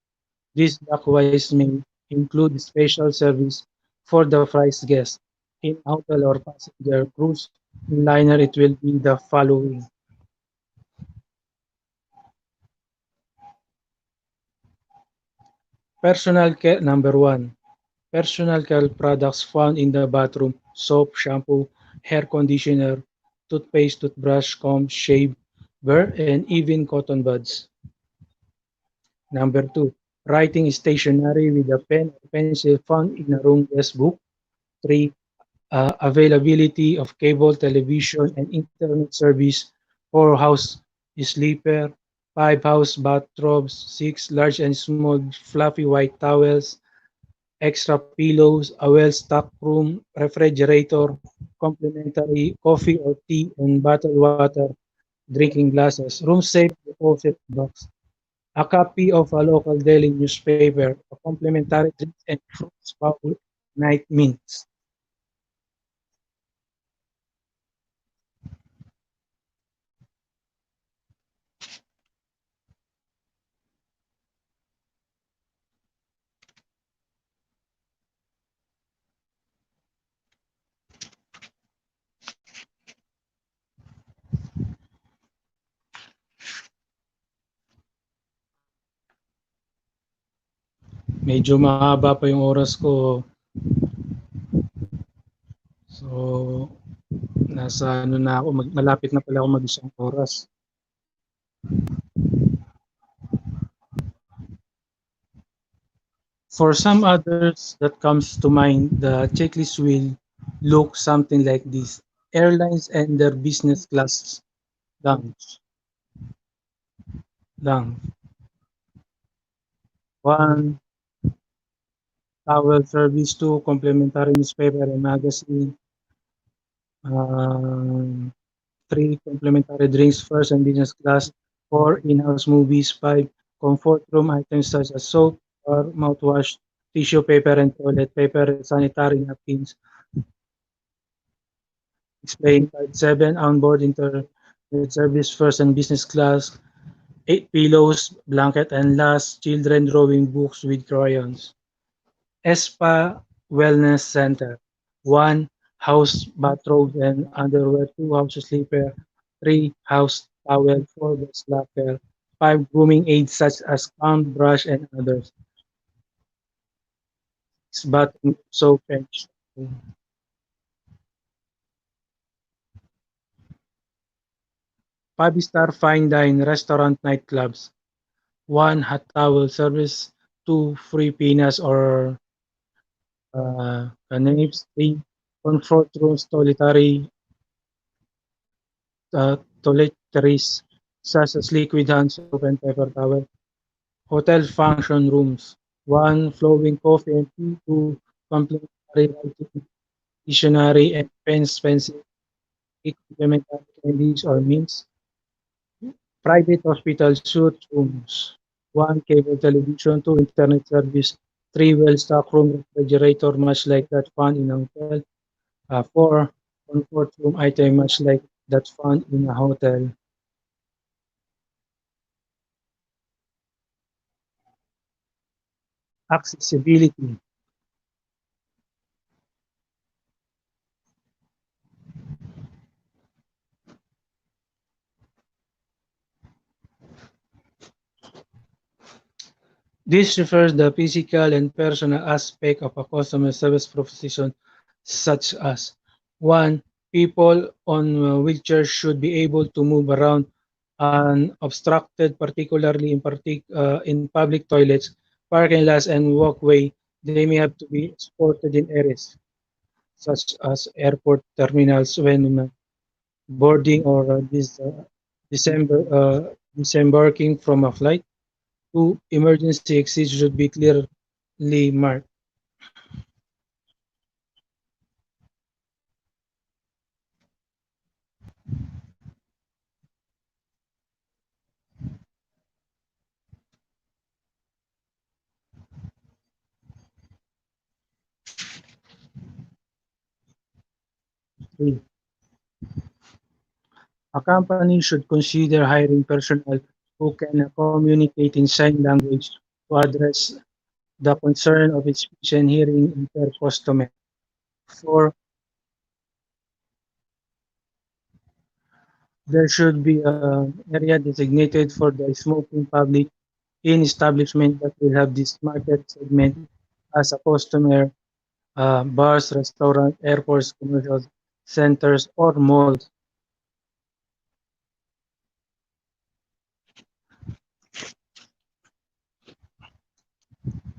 This likewise may include special service for the price guest. In hotel or passenger cruise liner, it will be the following. Personal care number one. Personal care products found in the bathroom: soap, shampoo, hair conditioner, toothpaste, toothbrush, comb, shave, wear, and even cotton buds. Number two, writing stationery with a pen or pencil found in a room guest book. Three, availability of cable television and internet service. Four, house sleeper. Five, house bathrobes. Six, large and small fluffy white towels. Extra pillows, a well-stocked room, refrigerator, complimentary coffee or tea and bottled water, drinking glasses, room safe deposit box, a copy of a local daily newspaper, a complimentary drink and fruits bowl, night mints. Medyo mahaba pa yung oras ko. So, nasa ano na ako, malapit na pala ako mag-isang oras. For some others that comes to mind, the checklist will look something like this. Airlines and their business class lounge. Lang. One, towel service. Two, complimentary newspaper and magazine. Um, Three, complimentary drinks first and business class. Four, in-house movies. Five, comfort room items such as soap or mouthwash, tissue paper and toilet paper, and sanitary napkins. Explain card 7, onboard internet service first and business class. 8, pillows, blanket, and last, children drawing books with crayons. Spa Wellness Center. 1, house bathrobe and underwear. 2, house sleeper. 3, house towel. 4, guest locker. 5, grooming aids such as comb, brush, and others. 6, bathroom soap and shampoo. 5-star fine dine restaurant nightclubs. 1, hot towel service. 2, free peanuts or canape. 3, comfort rooms, toiletries such as liquid hand soap and paper towel. Hotel function rooms. 1, flowing coffee and tea. 2, complimentary writing dictionary and pens, pencil. 3, complimentary candies or mints. Private hospital suite rooms. 1, cable television. 2, internet service. 3, well-stocked room refrigerator much like that found in a hotel. 4, comfort room item much like that found in a hotel. Accessibility. This refers the physical and personal aspect of a customer service proposition such as 1, people on wheelchairs should be able to move around unobstructed, particularly in public toilets. Parking lots and walkway, they may have to be supported in areas such as airport terminals when boarding or disembarking from a flight. Two emergency exits should be clearly marked. 3. A company should consider hiring personnel who can communicate in sign language to address the concern of its speech and hearing impaired customer. 4. There should be an area designated for the smoking public in establishment that will have this market segment as a customer, bars, restaurants, airports, commercial centers, or malls.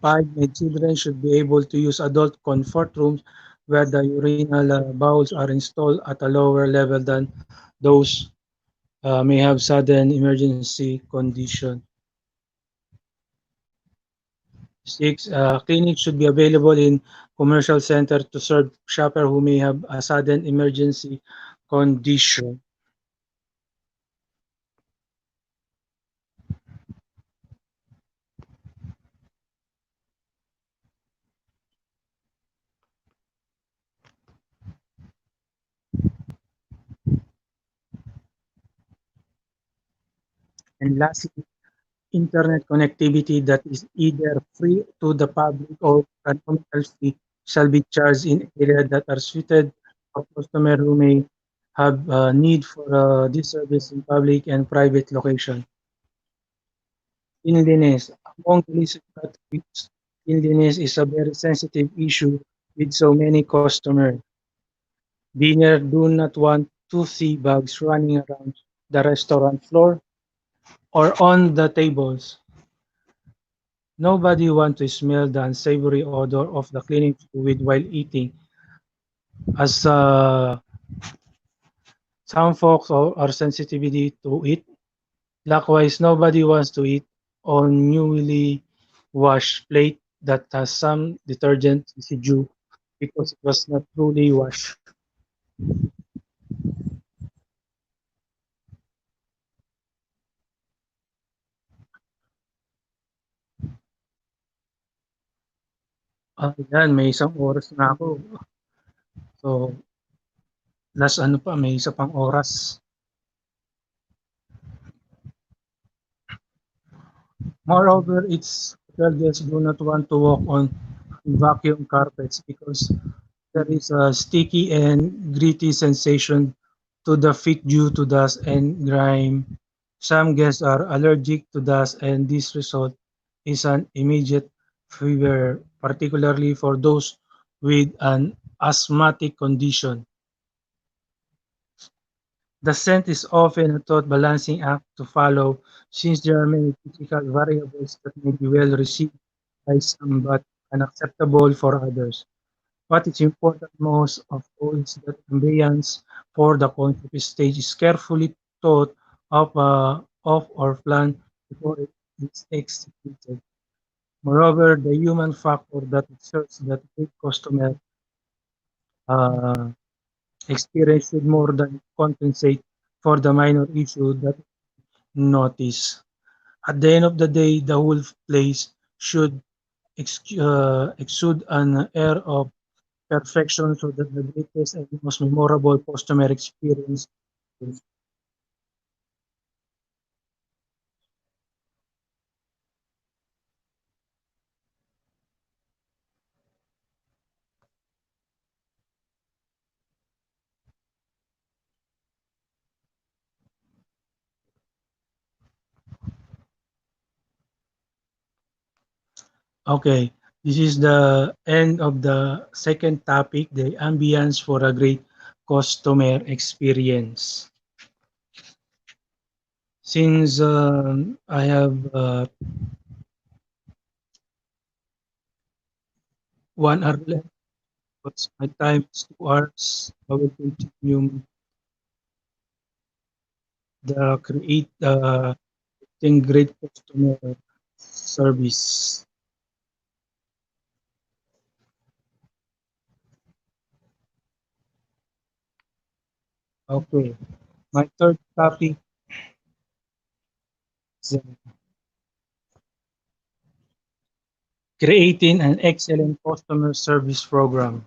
5. My children should be able to use adult comfort rooms where the urinal bowls are installed at a lower level than those may have sudden emergency condition. 6. Clinics should be available in commercial center to serve shopper who may have a sudden emergency condition. And lastly, internet connectivity that is either free to the public or an nominal fee shall be charged in areas that are suited for customers who may have need for this service in public and private location. Cleanliness. Among the list of categories, cleanliness is a very sensitive issue with so many customers. Diners do not want to see bugs running around the restaurant floor or on the tables. Nobody wants to smell the unsavory odor of the cleaning fluid while eating, as some folks are sensitivity to it. Likewise, nobody wants to eat on newly washed plate that has some detergent residue because it was not truly washed. Yan, may isang oras na ako. So, last ano pa, may isa pang oras. Moreover, its guests do not want to walk on vacuum carpets because there is a sticky and gritty sensation to the feet due to dust and grime. Some guests are allergic to dust, and this result is an immediate fever, particularly for those with an asthmatic condition. The scent is often a thought balancing act to follow, since there are many physical variables that may be well received by some but unacceptable for others. What is important most of all is that ambience for the concept stage is carefully thought of or planned before it is executed. Moreover, the human factor that exerts that great customer uh, experience should more than compensate for the minor issue that notice. At the end of the day, the whole place should exude an air of perfection so that the greatest and most memorable customer experience is. Okay, this is the end of the second topic, the ambience for a great customer experience. Since I have 1 hour left, but my time is 2 hours. I will continue the create think great customer service. Okay, my third topic is creating an excellent customer service program.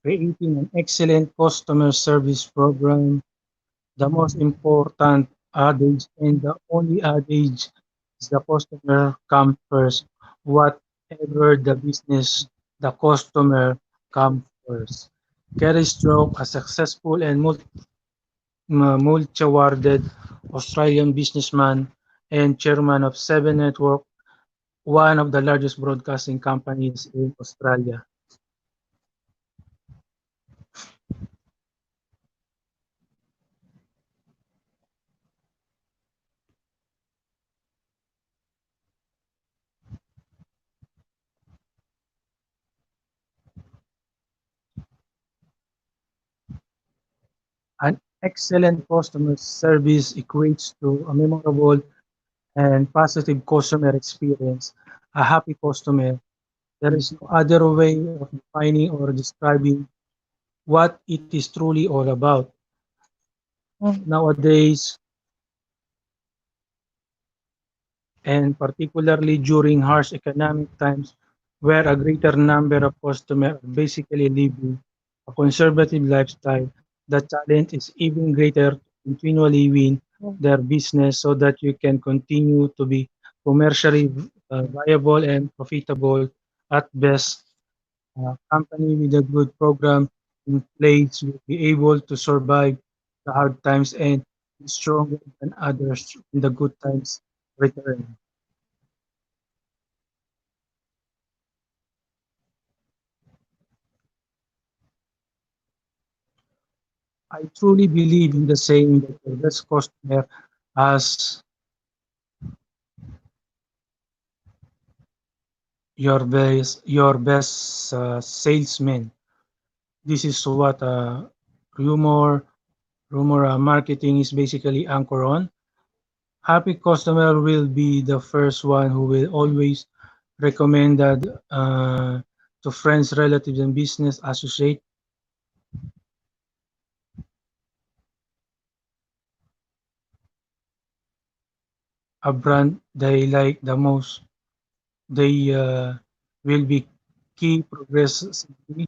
Creating an excellent customer service program, the most important adage and the only adage is the customer comes first. Whatever the business, the customer comes first. Kerry Stroke, a successful and multi-awarded Australian businessman and chairman of Seven Network, one of the largest broadcasting companies in Australia. An excellent customer service equates to a memorable and positive customer experience. A happy customer. There is no other way of defining or describing what it is truly all about. Nowadays, and particularly during harsh economic times, where a greater number of customers are basically living a conservative lifestyle, the challenge is even greater to continually win their business so that you can continue to be commercially viable and profitable at best. A company with a good program in place will be able to survive the hard times and be stronger than others when the good times return. I truly believe in the saying that your best customer as your best salesman. This is what rumor rumor marketing is basically anchor on. Happy customer will be the first one who will always recommend that to friends, relatives, and business associate a brand they like the most. They will be key progressively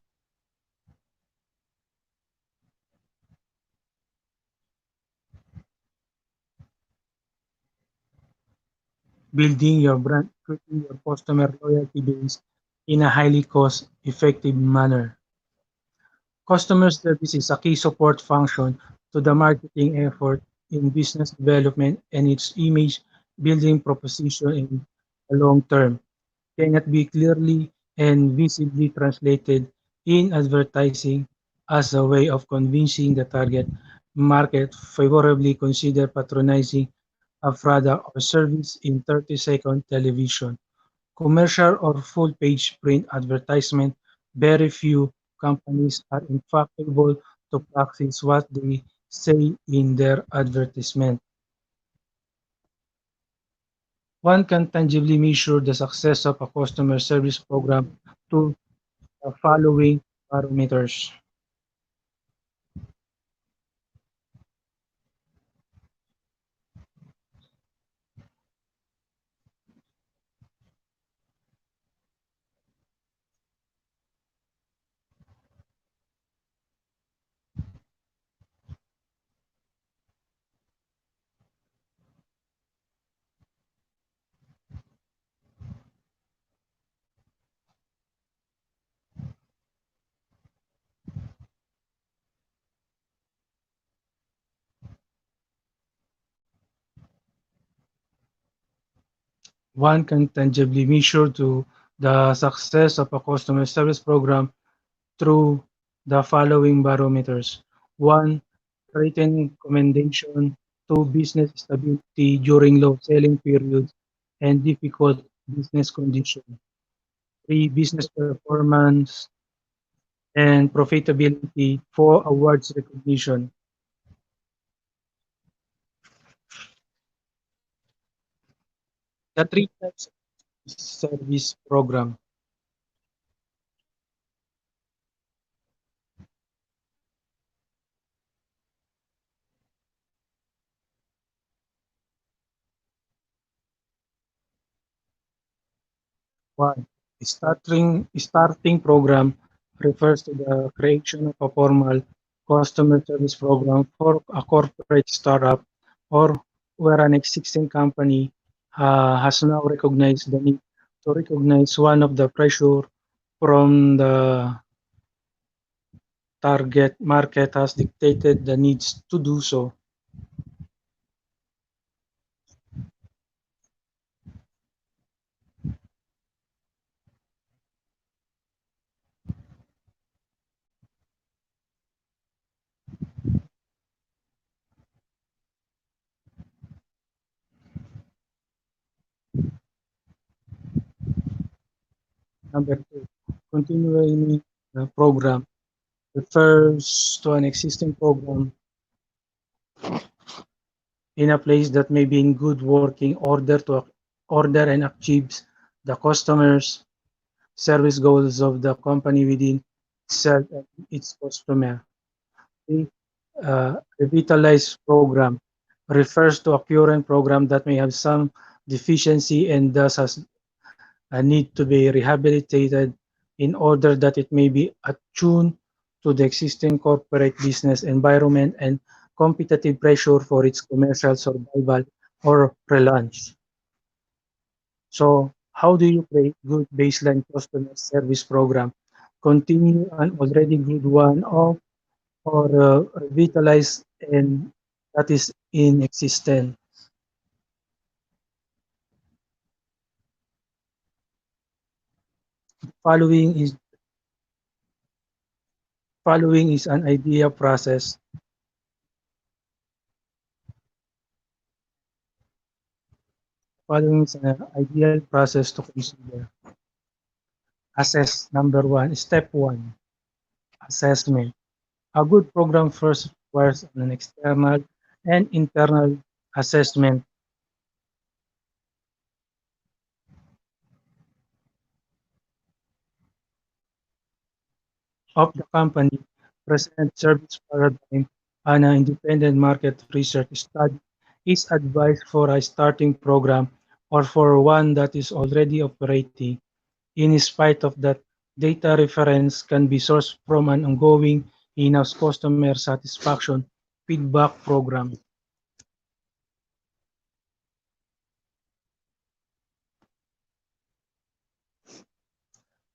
building your brand, creating your customer loyalty base in a highly cost-effective manner. Customer service is a key support function to the marketing effort in business development and its image building proposition in the long term cannot be clearly and visibly translated in advertising as a way of convincing the target market favorably consider patronizing a product or service in 30-second television, commercial or full-page print advertisement. Very few companies are in fact able to practice what they say in their advertisement. One can tangibly measure the success of a customer service program to the following parameters. One can tangibly measure to the success of a customer service program through the following barometers. One, written commendation. 2. Business stability during low selling periods and difficult business conditions. 3. Business performance and profitability. 4. Awards recognition. The three types of service program. One, starting program refers to the creation of a formal customer service program for a corporate startup or where an existing company has now recognized the need to recognize one of the pressure from the target market has dictated the needs to do so. Number two, continuing the program refers to an existing program in a place that may be in good working order to order and achieves the customers service goals of the company within itself and its customer. The revitalized program refers to a current program that may have some deficiency and thus has a need to be rehabilitated in order that it may be attuned to the existing corporate business environment and competitive pressure for its commercial survival or relaunch. So how do you create good baseline customer service program? Continue an already good one or revitalize and that is in existence. Following is following is an idea process. Following is an ideal process to consider. Assess number one. Step one. Assessment. A good program first requires an external and internal assessment of the company, present service paradigm, and an independent market research study is advised for a starting program or for one that is already operating. In spite of that, data reference can be sourced from an ongoing in-house customer satisfaction feedback program.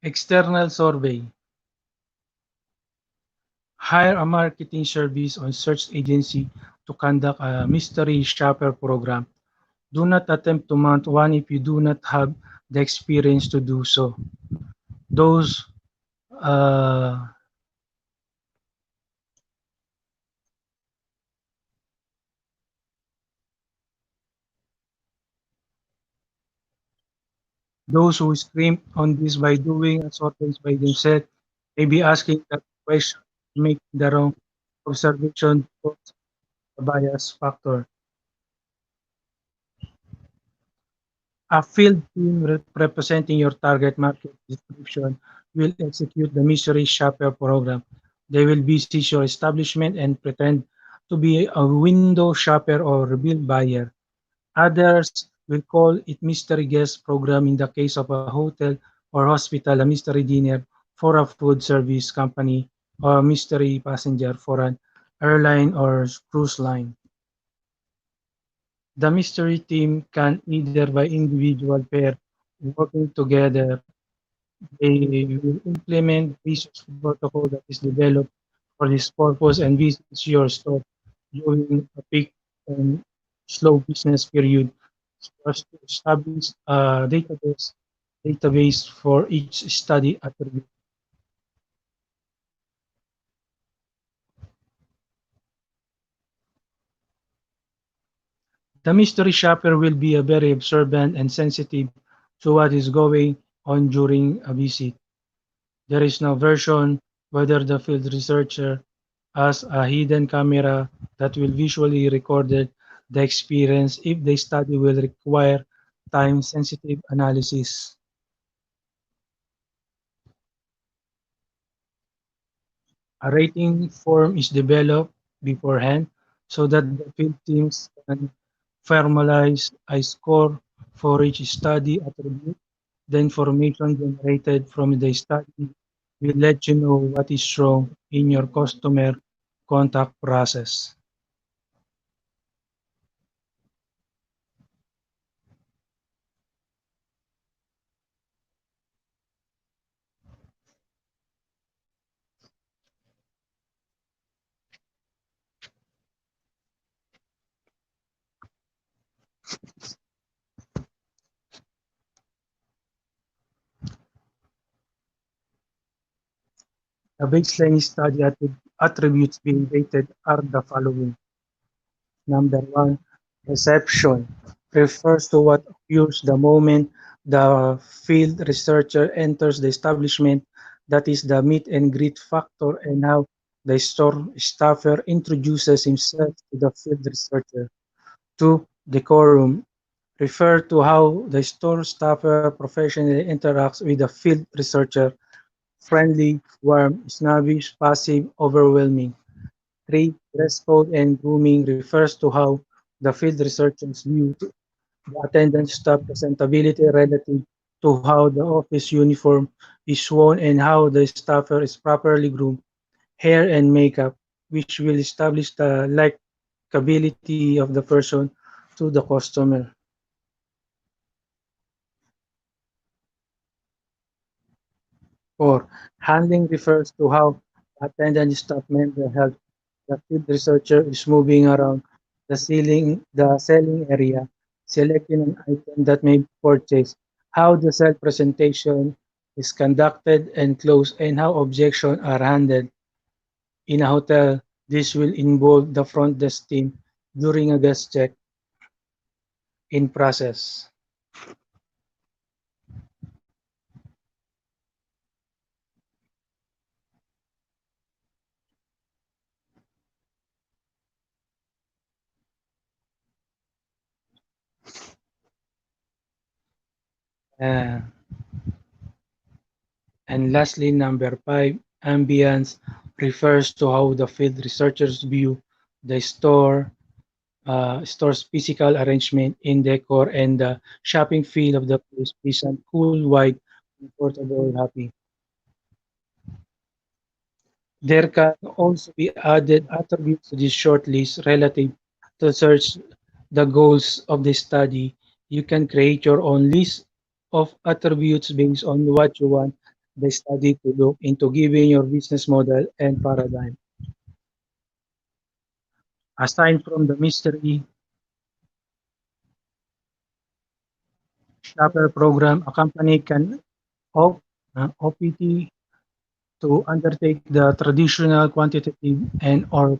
External survey. Hire a marketing service or search agency to conduct a mystery shopper program. Do not attempt to mount one if you do not have the experience to do so. Those uh, those who scream on this by doing a surveys by themselves may be asking that question, make the wrong observation because the bias factor. A field team representing your target market description will execute the mystery shopper program. They will visit your establishment and pretend to be a window shopper or bill buyer. Others will call it mystery guest program in the case of a hotel or hospital, a mystery dinner for a food service company, or a mystery passenger for an airline or cruise line. The mystery team can either by individual pair working together, they will implement research protocol that is developed for this purpose and visit your store during a peak and slow business period for us to establish a database for each study attribute. The mystery shopper will be a very observant and sensitive to what is going on during a visit. There is no version whether the field researcher has a hidden camera that will visually record the experience if the study will require time-sensitive analysis. A rating form is developed beforehand so that the field teams can formalize a score for each study attribute. The information generated from the study will let you know what is wrong in your customer contact process. The baseline study attributes being rated are the following. Number one, reception refers to what occurs the moment the field researcher enters the establishment. That is the meet and greet factor and how the store staffer introduces himself to the field researcher. Two, decorum refer to how the store staffer professionally interacts with the field researcher, friendly, warm, snobbish, passive, overwhelming. Three, dress code and grooming refers to how the field researchers view the attendance staff presentability relative to how the office uniform is worn and how the staffer is properly groomed, hair and makeup, which will establish the likability of the person to the customer. 4. Handling refers to how attendant staff member help the field researcher is moving around the selling area, selecting an item that may be purchased, how the sale presentation is conducted and closed, and how objections are handled. In a hotel, this will involve the front desk team during a guest check in process. Uh, and lastly, number 5, ambience refers to how the field researchers view the store's physical arrangement in decor and the shopping feel of the place pleasant, cool, wide, comfortable, happy. There can also be added attributes to this short list relative to search the goals of the study. You can create your own list of attributes based on what you want the study to look into giving your business model and paradigm. Aside from the mystery shopper program, a company can OPT to undertake the traditional quantitative and or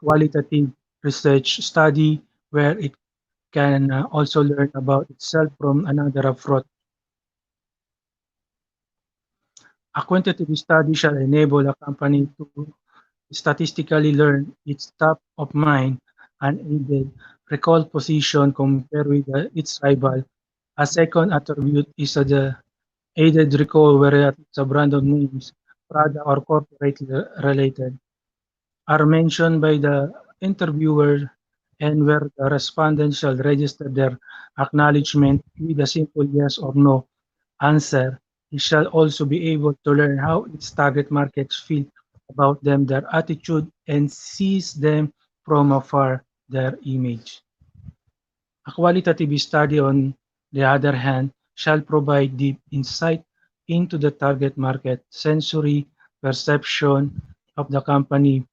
qualitative research study where it can also learn about itself from another approach. A quantitative study shall enable a company to statistically learn its top of mind unaided recall position compared with its rival. A second attribute is the aided recall where it's a brand of names, product or corporate related are mentioned by the interviewer and where the respondent shall register their acknowledgement with a simple yes or no answer. He shall also be able to learn how its target markets feel about them, their attitude, and sees them from afar, their image. A qualitative study, on the other hand, shall provide deep insight into the target market, sensory perception of the company,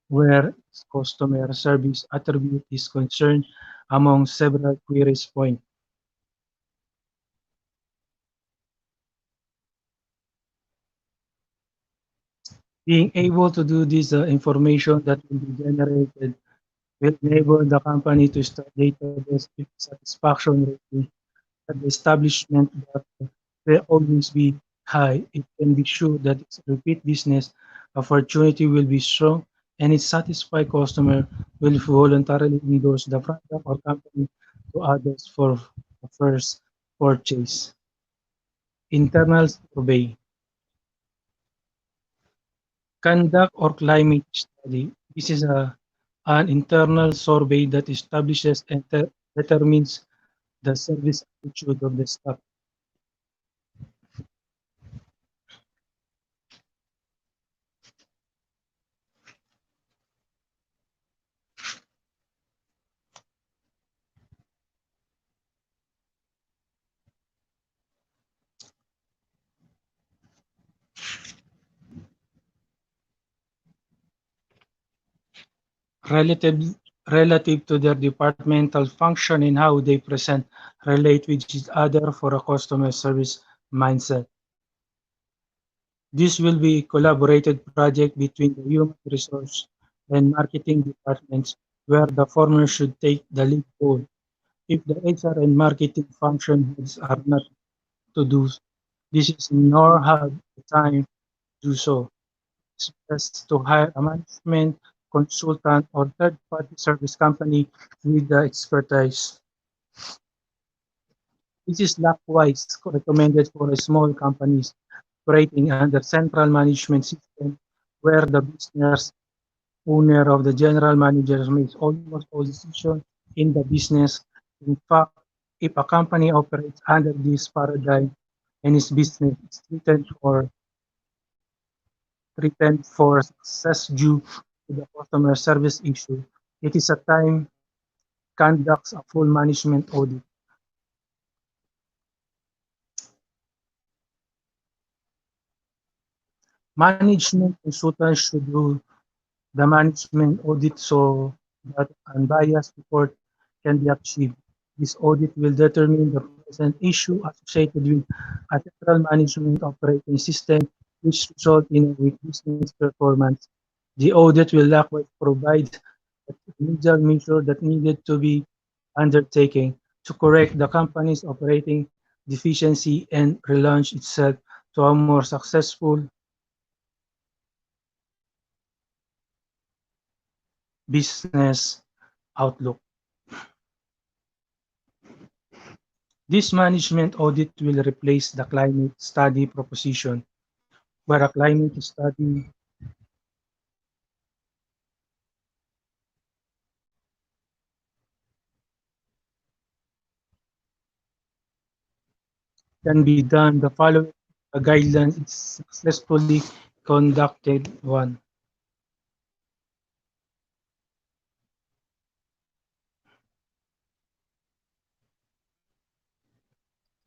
where its customer service attribute is concerned, among several queries points. Being able to do this information that will be generated will enable the company to store database with satisfaction rating at the establishment that will always be high. It can be sure that its repeat business opportunity will be strong and its satisfied customer will voluntarily endorse the product or company to others for the first purchase. Internal survey. Conduct or climate study. This is an internal survey that establishes and determines the service attitude of the staff. relative relative to their departmental function and how they present relate with each other for a customer service mindset. This will be a collaborated project between the human resource and marketing departments where the former should take the lead role. If the HR and marketing function heads are not to do this is nor have the time to do so. It's best to hire a management consultant or third-party service company with the expertise. This is likewise recommended for small companies operating under central management system where the business owner of the general manager makes almost all decisions in the business. In fact, if a company operates under this paradigm and its business is threatened for success due to the customer service issue, it is a time conducts a full management audit. Management consultants should do the management audit so that unbiased report can be achieved. This audit will determine the present issue associated with a central management operating system which result in a weak business performance. The audit will likewise provide the remedial measure that needed to be undertaken to correct the company's operating deficiency and relaunch itself to a more successful business outlook. This management audit will replace the climate study proposition, where a climate study can be done the following guidelines is successfully conducted one.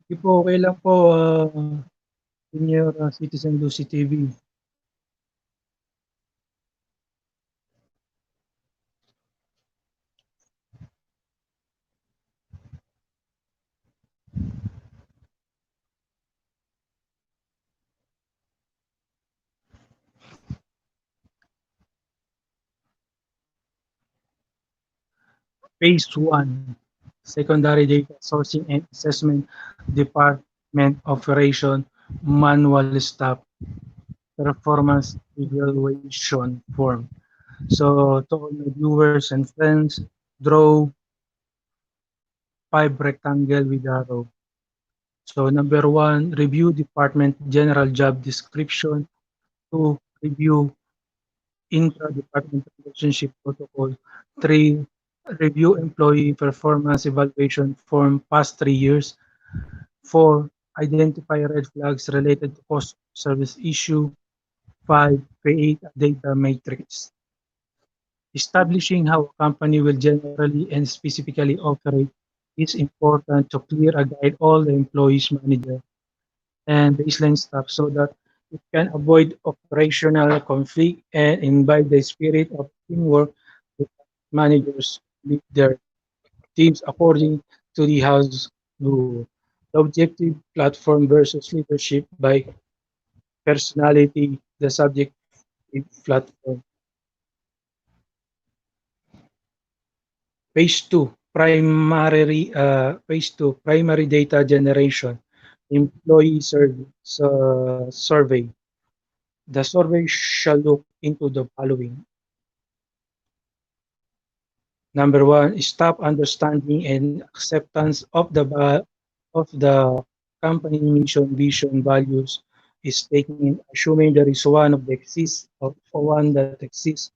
Sige po, okay lang po, Senior Citizen Lucy TV. Phase 1, Secondary Data Sourcing and Assessment Department Operation Manual Staff Performance Evaluation Form. So to all my viewers and friends, draw 5 rectangle with arrow. So number 1, review department general job description. 2, review intra-department relationship protocol. 3, review employee performance evaluation form past 3 years. 4, identify red flags related to customer service issue. 5, create a data matrix. Establishing how a company will generally and specifically operate is important to clear a guide all the employees, manager, and baseline staff so that it can avoid operational conflict and imbibe the spirit of teamwork with managers lead their teams according to the house rule. The objective platform versus leadership by personality, the subject platform. Primary data generation, employee survey. The survey shall look into the following. Number one, stop understanding and acceptance of the company mission, vision, values is taking assuming there is one of the exists or one that exists.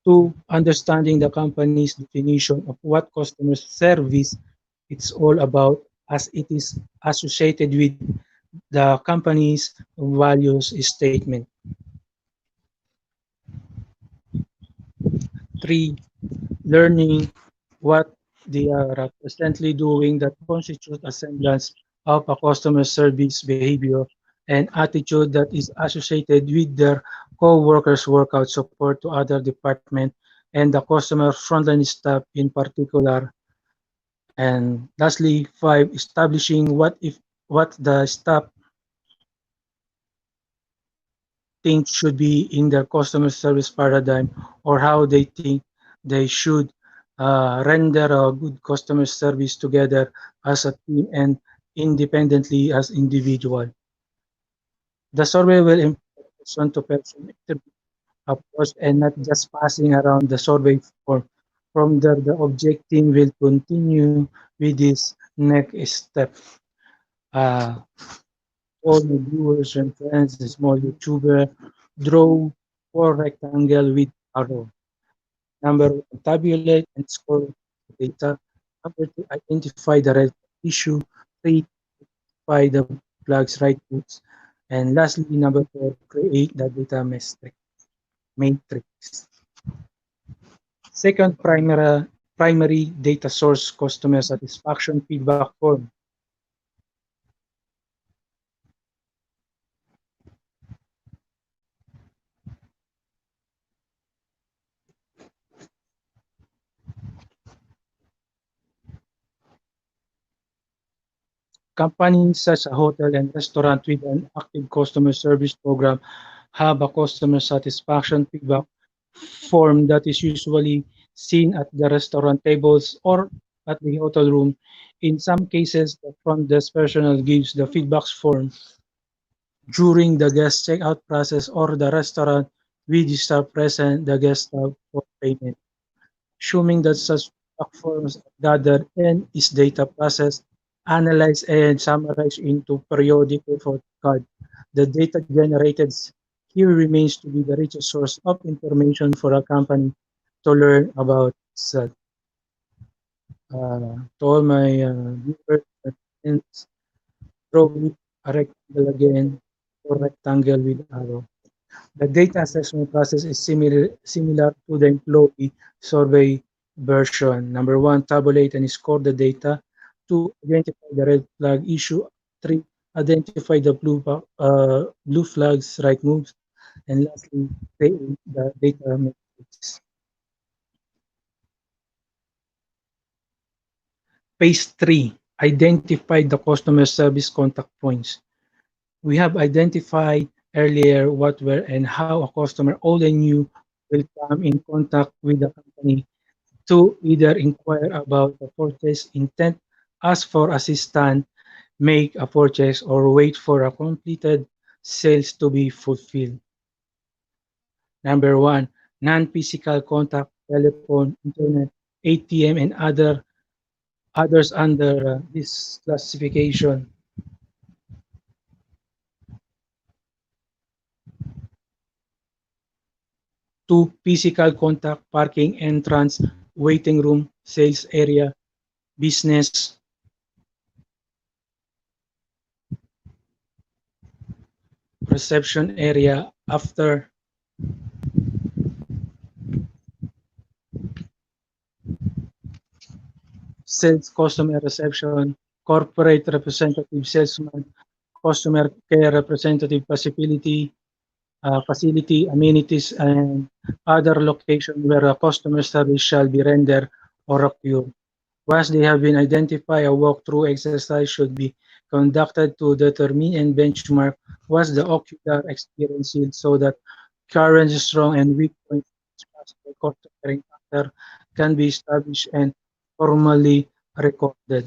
Two, understanding the company's definition of what customer service it's all about as it is associated with the company's values statement. Three, learning what they are presently doing that constitute a semblance of a customer service behavior and attitude that is associated with their co-workers' workout support to other departments and the customer frontline staff in particular. And lastly, five, establishing what the staff think should be in their customer service paradigm or how they think they should render a good customer service together as a team and independently as individual. The survey will improve person-to-person interview approach and not just passing around the survey form. From there, the objective will continue with this next step. Uh, all my viewers and friends, the small YouTuber, draw four rectangle with arrow. Number one, tabulate and score data. Number two, identify the red issue. Three, identify the flags, right books. And lastly, number four, create the data matrix. Second, primary data source customer satisfaction feedback form. Companies such as a hotel and restaurant with an active customer service program have a customer satisfaction feedback form that is usually seen at the restaurant tables or at the hotel room. In some cases, the front desk personnel gives the feedback form during the guest checkout process or the restaurant with the staff present the guest staff for payment. Assuming that such feedback forms are gathered and is data processed, analyzed, and summarized into periodic report card. The data generated here remains to be the richest source of information for a company to learn about itself. To all my viewers and friends, draw with a rectangle again or rectangle with arrow. The data assessment process is similar to the employee survey version. Number one, tabulate and score the data. Two, identify the red flag issue. Three, identify the blue flags, right moves. And lastly, create the data matrix. Phase 3, identify the customer service contact points. We have identified earlier what, where, and how a customer, old and new, will come in contact with the company to either inquire about the purchase intent, ask for assistance, make a purchase, or wait for a completed sales to be fulfilled. Number one, non-physical contact, telephone, internet, ATM, and others under this classification. Two, physical contact, parking, entrance, waiting room, sales area, business, reception area, after sales customer reception, corporate representative salesman, customer care representative facility, amenities, and other location where a customer service shall be rendered or occur. Once they have been identified, a walkthrough exercise should be conducted to determine and benchmark what's the ocular experience yield so that current strong and weak points customer encounter can be established and formally recorded.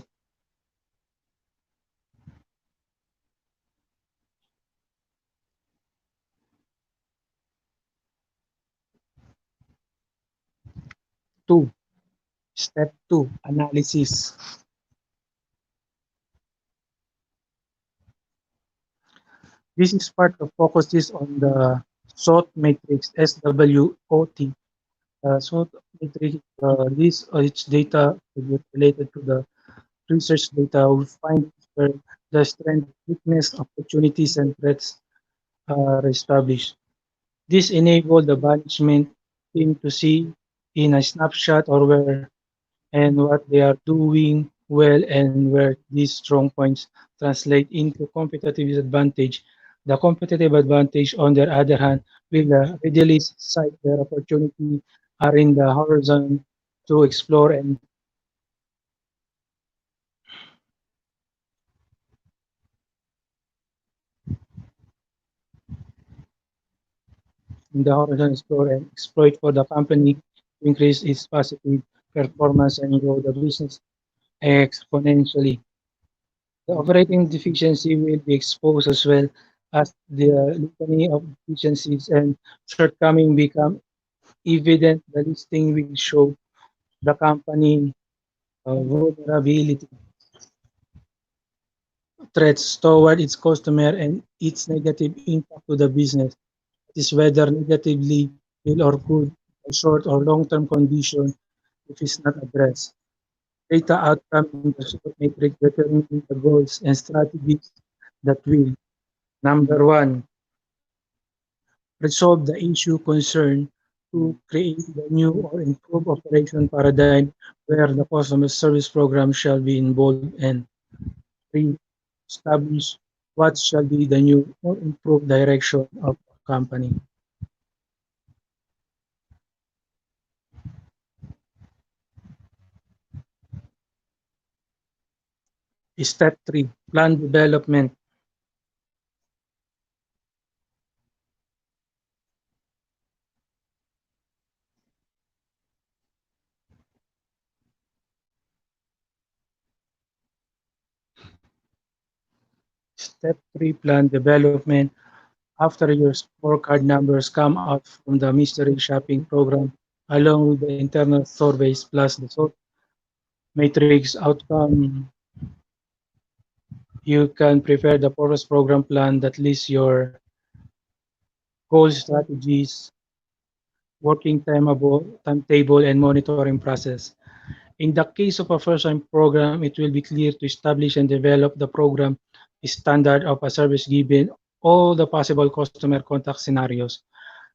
Two, Step 2, analysis. This is part of focuses on the SWOT matrix, SWOT. SWOT matrix list each data related to the research data. We find where the strength, weakness, opportunities, and threats are established. This enables the management team to see in a snapshot or where and what they are doing well and where these strong points translate into competitive advantage. The competitive advantage, on the other hand, will readily cite their opportunity are in the horizon to explore and in the horizon explore and exploit for the company to increase its positive performance and grow the business exponentially. The operating deficiency will be exposed as well as the litany of deficiencies and shortcomings become evident. The listing will show the company vulnerability, threats toward its customer, and its negative impact to the business. It is whether negatively will or could a short or long-term condition if it's not addressed. Data outcome in the short matrix determine the goals and strategies that will number one, resolve the issue concerned to create the new or improved operation paradigm where the customer service program shall be involved and three, establish what shall be the new or improved direction of the company. Step 3, plan development. Step 3, plan development. After your scorecard numbers come out from the mystery shopping program, along with the internal surveys plus the SWOT matrix outcome, you can prepare the purpose program plan that lists your goals, strategies, working timetable, and monitoring process. In the case of a first-time program, it will be clear to establish and develop the program standard of a service given all the possible customer contact scenarios.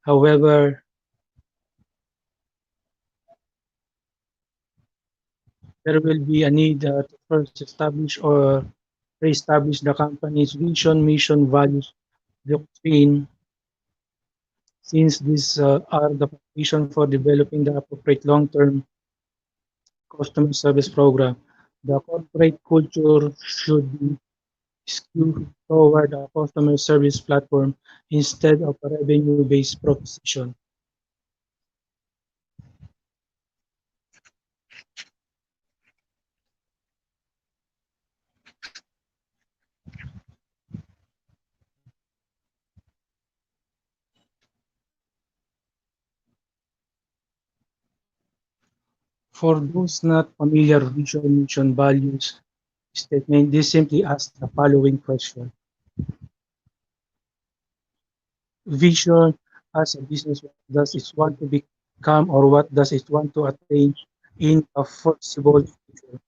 However, there will be a need to first establish or re-establish the company's vision, mission, values, doctrine, since these are the foundation for developing the appropriate long-term customer service program. The corporate culture should be skewed toward a customer service platform instead of a revenue-based proposition. For those not familiar with vision, mission, values statement, this simply asks the following question. Vision as a business, what does it want to become or what does it want to attain in a foreseeable future?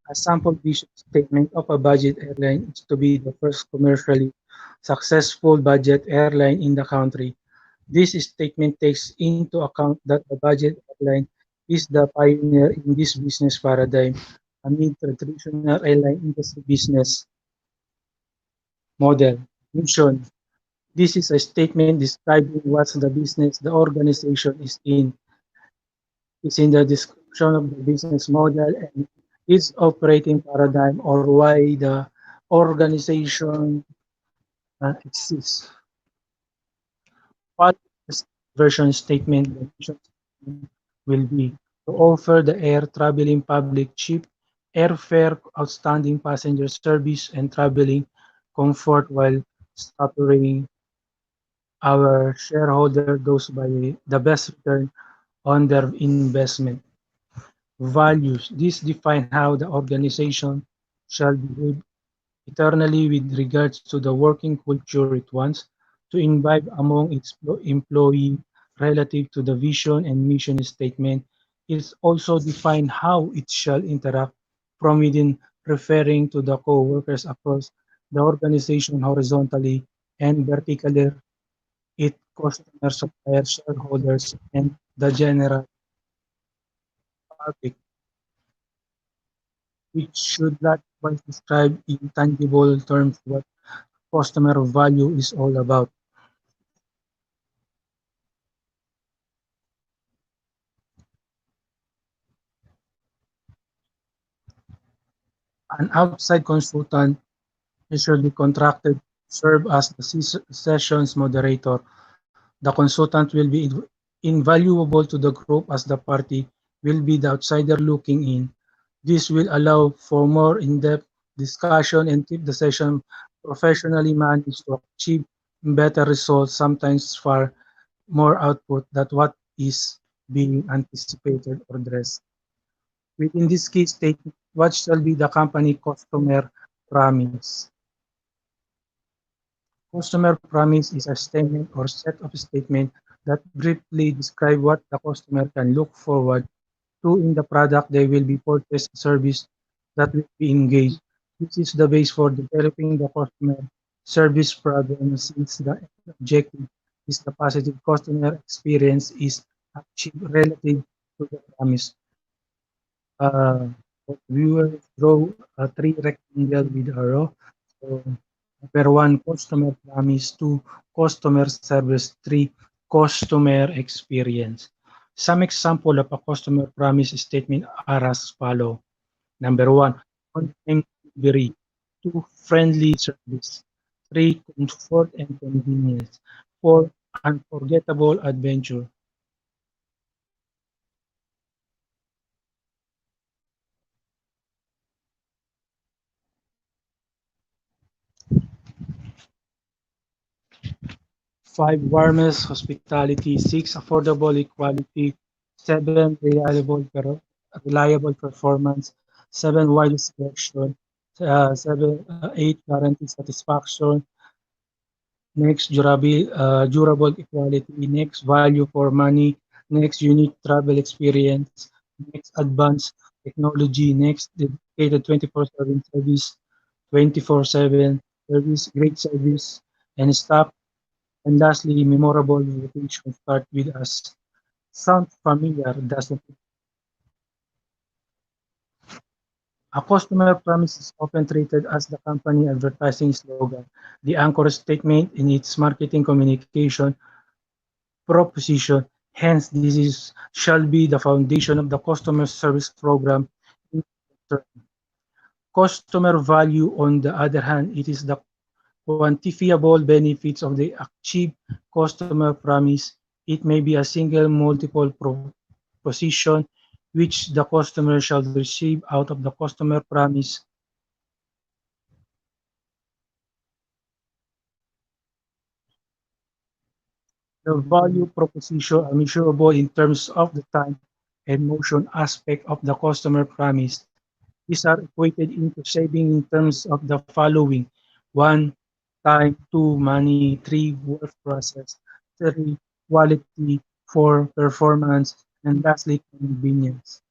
A sample vision statement of a budget airline is to be the first commercially successful budget airline in the country. This statement takes into account that the budget airline is the pioneer in this business paradigm amid traditional airline industry business model. Mission. This is a statement describing what the business the organization is in the description of the business model and its operating paradigm or why the organization exists. What this version statement the mission statement will be. to offer the air traveling public cheap airfare, outstanding passenger service, and traveling comfort while stopping our shareholder those by the best return on their investment. Values. This define how the organization shall behave eternally with regards to the working culture it wants to imbibe among its employee relative to the vision and mission statement. It also define how it shall interact from within, referring to the co-workers across the organization horizontally and vertically, its customers, suppliers, shareholders, and the general public, which should likewise describe in tangible terms what customer value is all about. An outside consultant usually contracted to serve as the session's moderator. The consultant will be invaluable to the group as the party will be the outsider looking in. This will allow for more in-depth discussion and keep the session professionally managed to achieve better results, sometimes far more output than what is being anticipated or addressed. Within this case statement, what shall be the company customer promise? Customer promise is a statement or set of statements that briefly describe what the customer can look forward to in the product they will be purchased, service that will be engaged. This is the base for developing the customer service program since the objective is the positive customer experience is achieved relative to the promise. Uh, Viewers draw a three rectangle with arrow. So, number one, customer promise. Two, customer service. Three, customer experience. Some example of a customer promise statement are as follow. Number one, on-time delivery. Two, friendly service. Three, comfort and convenience. Four, unforgettable adventure. 5. Warmest hospitality. 6. Affordable equality. 7. Reliable performance. 7. Wide selection. 8. Guaranteed satisfaction. Next, durable equality. Next, value for money. Next, unique travel experience. Next, advanced technology. Next, dedicated 24/7 service. 24/7 service, great service, and staff. And lastly, memorable invitation start with us. Sounds familiar, doesn't it? A customer promise is often treated as the company advertising slogan, the anchor statement in its marketing communication proposition. Hence, this is shall be the foundation of the customer service program. Customer value, on the other hand, it is the quantifiable benefits of the achieved customer promise. It may be a single multiple proposition which the customer shall receive out of the customer promise. The value proposition are measurable in terms of the time and motion aspect of the customer promise. These are equated into saving in terms of the following: 1. Time. 2. Money. 3. Work process. 3. Quality. 4. Performance. And lastly, convenience.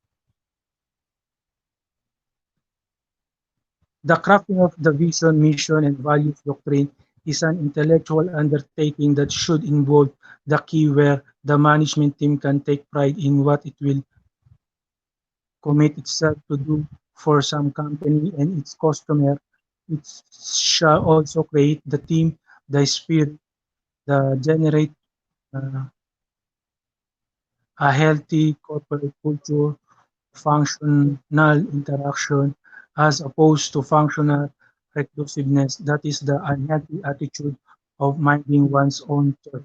The crafting of the vision, mission, and values doctrine is an intellectual undertaking that should involve the key where the management team can take pride in what it will commit itself to do for some company and its customer. It shall also create the team, the spirit, the generate uh, a healthy corporate culture, functional interaction, as opposed to functional reclusiveness. That is the unhealthy attitude of minding one's own turf.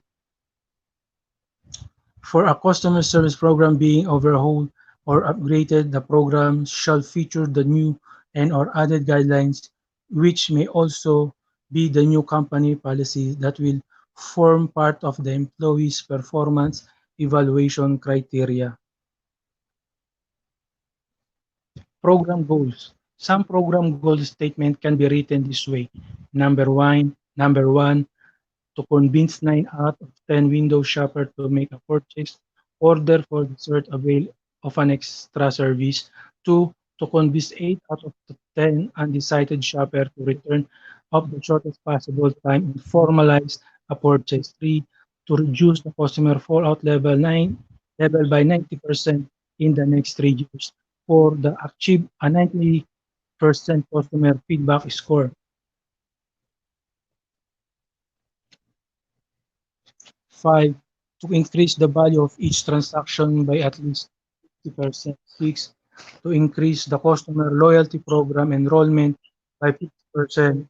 For a customer service program being overhauled, or upgraded, the program shall feature the new and or added guidelines, which may also be the new company policy that will form part of the employee's performance evaluation criteria. Program goals. Some program goal statement can be written this way. Number one, to convince 9 out of 10 window shoppers to make a purchase, order for dessert avail of an extra service. 2. To convince 8 out of the 10 undecided shoppers to return of the shortest possible time and formalize a purchase. 3. To reduce the customer fallout level by 90% in the next 3 years. 4. The achieve a 90% customer feedback score. 5. To increase the value of each transaction by at least 50%. 6. To increase the customer loyalty program enrollment by 50%.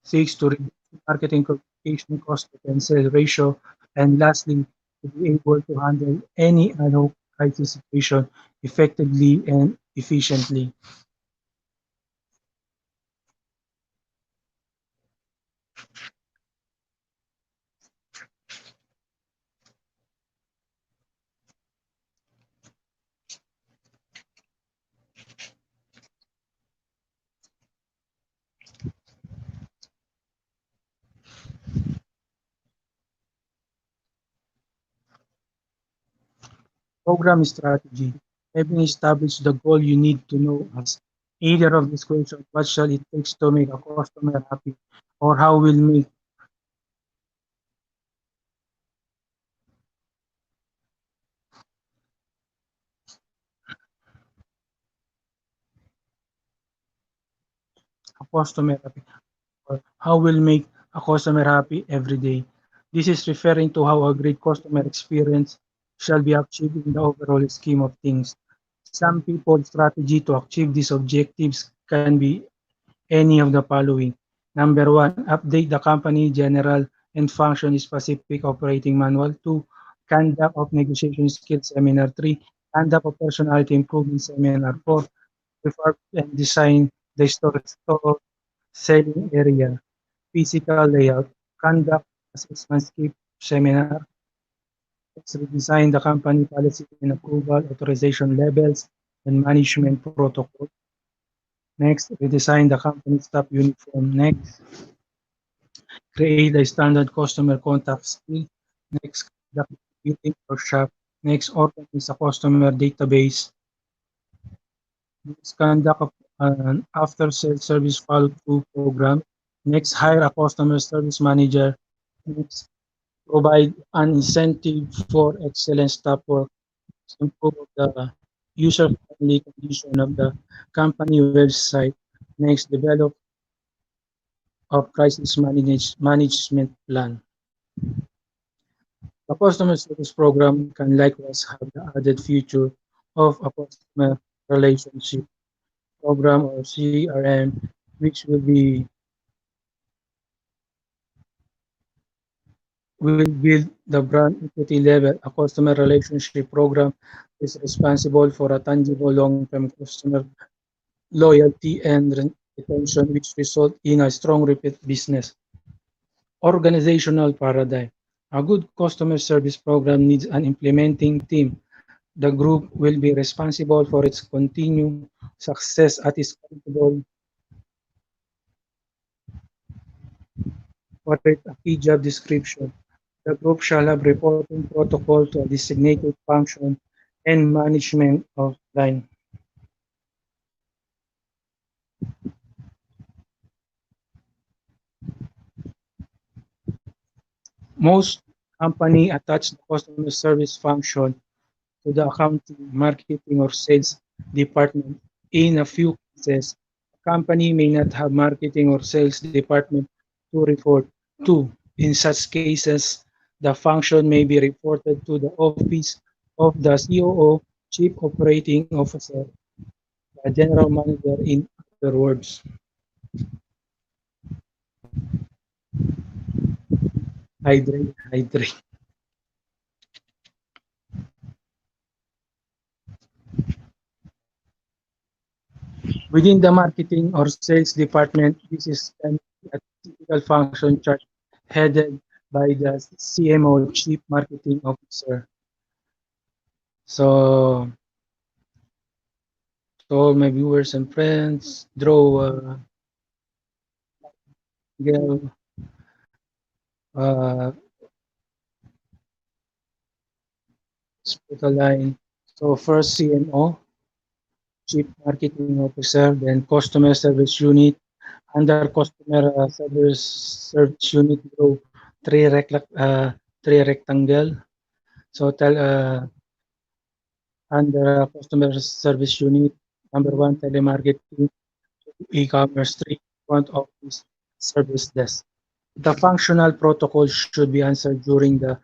6. To reduce the marketing communication cost to cancel ratio. And lastly, to be able to handle any ad hoc crisis situation effectively and efficiently. Program strategy. Having established the goal, you need to know as either of these questions, what shall it take to make a customer happy, or how will make a customer happy, or how will make a customer happy every day. This is referring to how a great customer experience shall be achieved in the overall scheme of things. Some people's strategy to achieve these objectives can be any of the following. Number one, update the company general and function specific operating manual. Two, conduct of negotiation skills seminar. Three, conduct of personality improvement seminar. Four, refurbish and design the store selling area, physical layout, conduct assessment skip seminar. Let's redesign the company policy and approval authorization levels and management protocol. Next, redesign the company staff uniform. Next, create a standard customer contact skill. Next, conduct meeting workshop. Next, organize a customer database. Next, conduct an after-sales service follow-through program. Next, hire a customer service manager. Next, provide an incentive for excellent staff work. Improve the user-friendly condition of the company website. Next, develop a crisis management plan. A customer service program can likewise have the added feature of a customer relationship program or CRM, which will build the brand equity level. A customer relationship program is responsible for a tangible long-term customer loyalty and retention, which result in a strong repeat business. Organizational paradigm. A good customer service program needs an implementing team. The group will be responsible for its continued success at its accountable for it a key job description. The group shall have reporting protocol to a designated function and management of line. Most company attach the customer service function to the accounting, marketing, or sales department. In a few cases, a company may not have marketing or sales department to report to. In such cases, the function may be reported to the office of the COO, Chief Operating Officer, the General Manager, in other words. Hydrate, hydrate. Within the marketing or sales department, this is a typical function chart headed by the CMO, Chief Marketing Officer. So, to all my viewers and friends, draw a girl, uh, split a line. So first CMO, Chief Marketing Officer, then Customer Service Unit. Under Customer Service Unit, draw three rectangle. So under Customer Service Unit, number one, telemarketing, e-commerce, three, front office, service desk. The functional protocol should be answered during the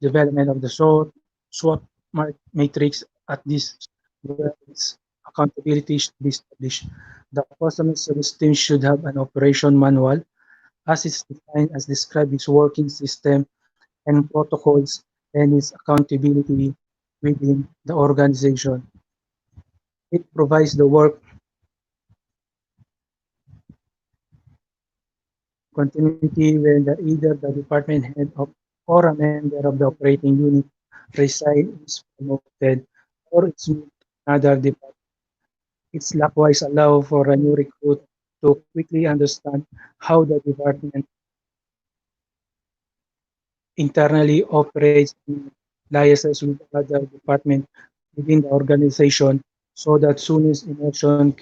development of the SWOT matrix at this where its accountability should be established. The customer service team should have an operation manual as is defined as described its working system and protocols and its accountability within the organization. It provides the work continuity when either the department head of or a member of the operating unit resign is promoted or is moved to another department. It's likewise allow for a new recruit to quickly understand how the department internally operates and liaises with other departments within the organization so that soonest immersion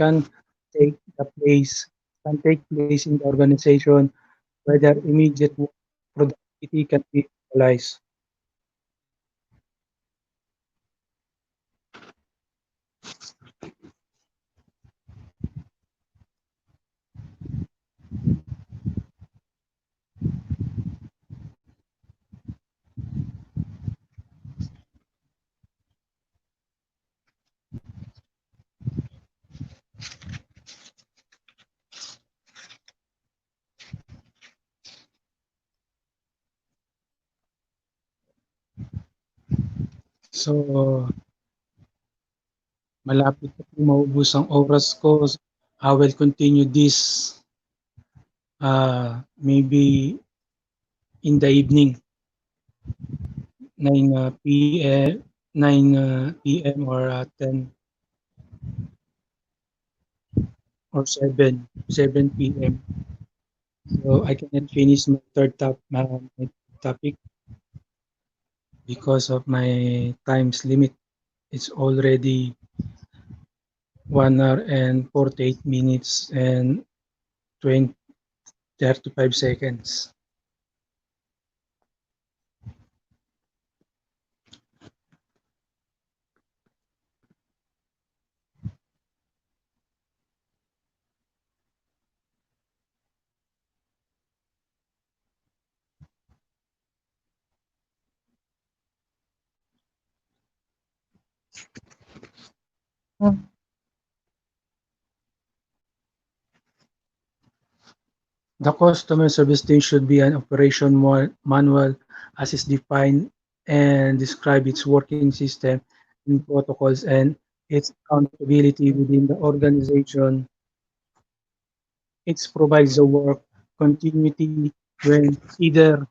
take the place can take place in the organization whether immediate productivity can be realized. So, malapit na po maubos ang oras ko. So, I will continue this maybe in the evening, 9 p.m. 9 p.m. or 10 or 7 p.m. So I cannot finish my my topic because of my time's limit. It's already 1 hour and 48 minutes and 20, 35 seconds. The customer service team should be an operation manual as is defined and describe its working system and protocols and its accountability within the organization. It provides the work continuity when either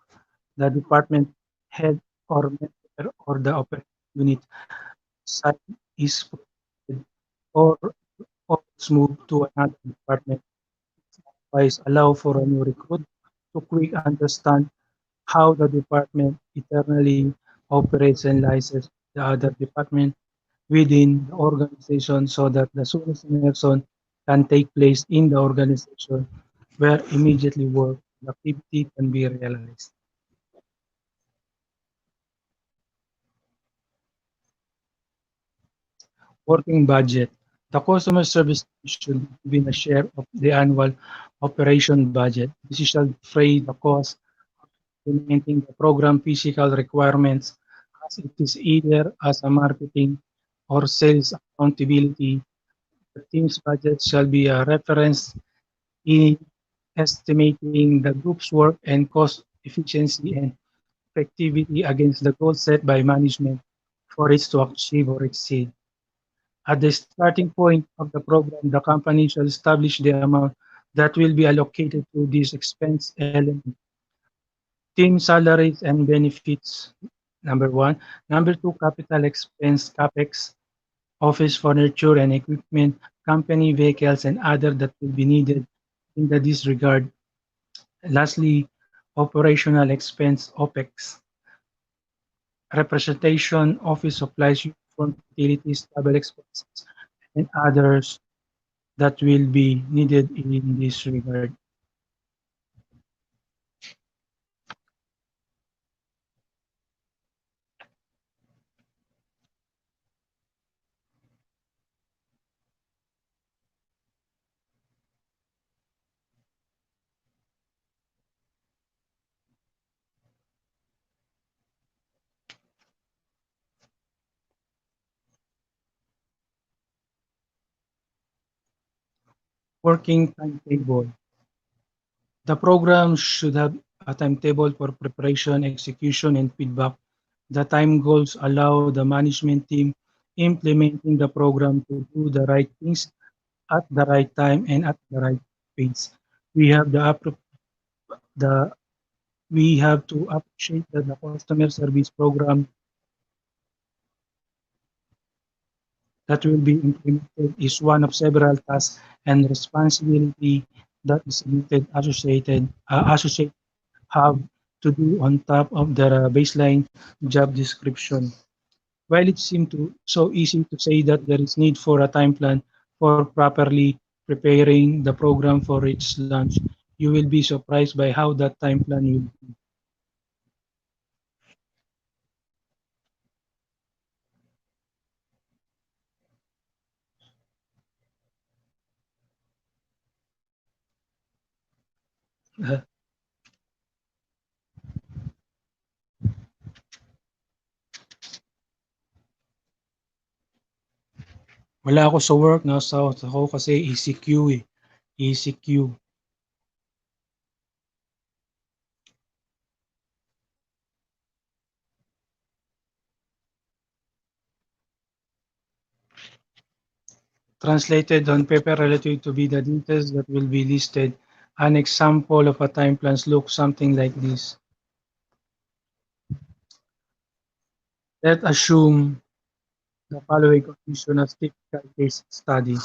the department head or member or the operating unit site is promoted or, or is moved to another department. Likewise, allow for a new recruit to quick understand how the department internally operates and licenses the other department within the organization so that the soonest immersion can take place in the organization where immediately work activity can be realized. Working budget. The customer service should be a share of the annual operation budget. This shall defray the cost implementing the program physical requirements as it is either as a marketing or sales accountability. The team's budget shall be a reference in estimating the group's work and cost efficiency and effectivity against the goals set by management for it to achieve or exceed. At the starting point of the program, the company shall establish the amount that will be allocated to this expense element. Team salaries and benefits, number one. Number two, capital expense, CapEx, office furniture and equipment, company vehicles, and other that will be needed in the disregard. Lastly, operational expense, OpEx, representation, office supplies, uniform, utilities, travel expenses, and others that will be needed in this regard. Working timetable. The program should have a timetable for preparation, execution, and feedback. The time goals allow the management team implementing the program to do the right things at the right time and at the right pace. We have the we have to appreciate that the customer service program that will be implemented is one of several tasks and responsibility that is associated have to do on top of the baseline job description. While it seems so easy to say that there is need for a time plan for properly preparing the program for its launch, you will be surprised by how that time plan will be. Wala ako sa work, nasa ako kasi ECQ eh. ECQ. Translated on paper relative to be the details that will be listed. An example of a time plans looks something like this. Let's assume the following condition as typical case study.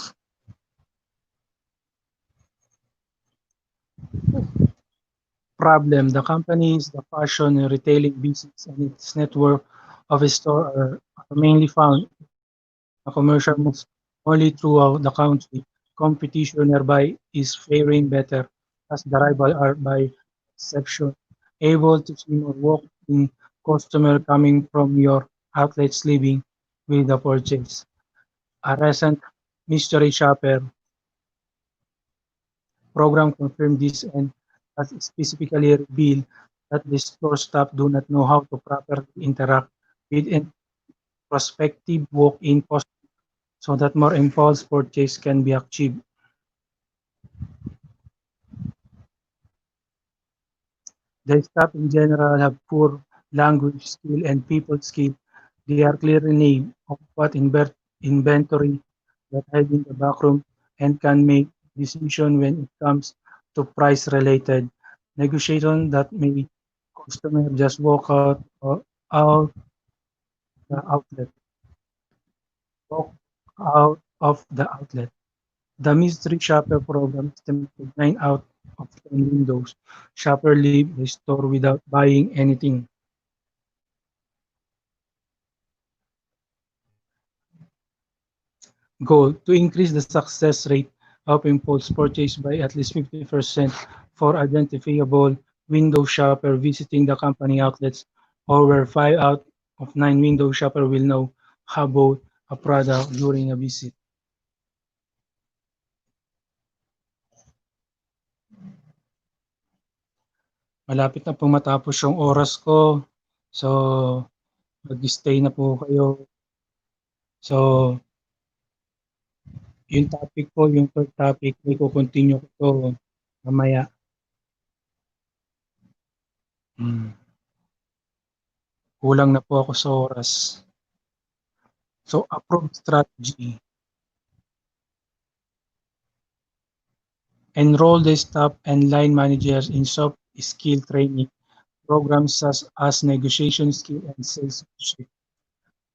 Problem: the company is the fashion and retailing business and its network of stores are mainly found in commercial malls only throughout the country. Competition nearby is faring better as the rival are by exception able to see or walk-in customer coming from your outlets leaving with a purchase. A recent mystery shopper program confirmed this and has specifically revealed that the store staff do not know how to properly interact with prospective walk-in customers so that more impulse purchase can be achieved. The staff in general have poor language skill and people skill. They are clearly named of what inventory that hide in the backroom and can make decision when it comes to price related negotiation that may customer just walk out or out the outlet, walk out of the outlet. The mystery shopper program estimated 9 out of 10 windows shopper leave the store without buying anything. Goal: to increase the success rate of impulse purchase by at least 50% for identifiable window shopper visiting the company outlets, or where 5 out of 9 window shopper will know about a product during a visit. Malapit na po matapos yung oras ko. So, mag-stay na po kayo. So, yung topic po, yung third topic, may ko-continue ko to mamaya. Hmm. Kulang na po ako sa oras. So, approved strategy. Enroll the staff and line managers in soft skill training programs such as negotiation skill and sales leadership.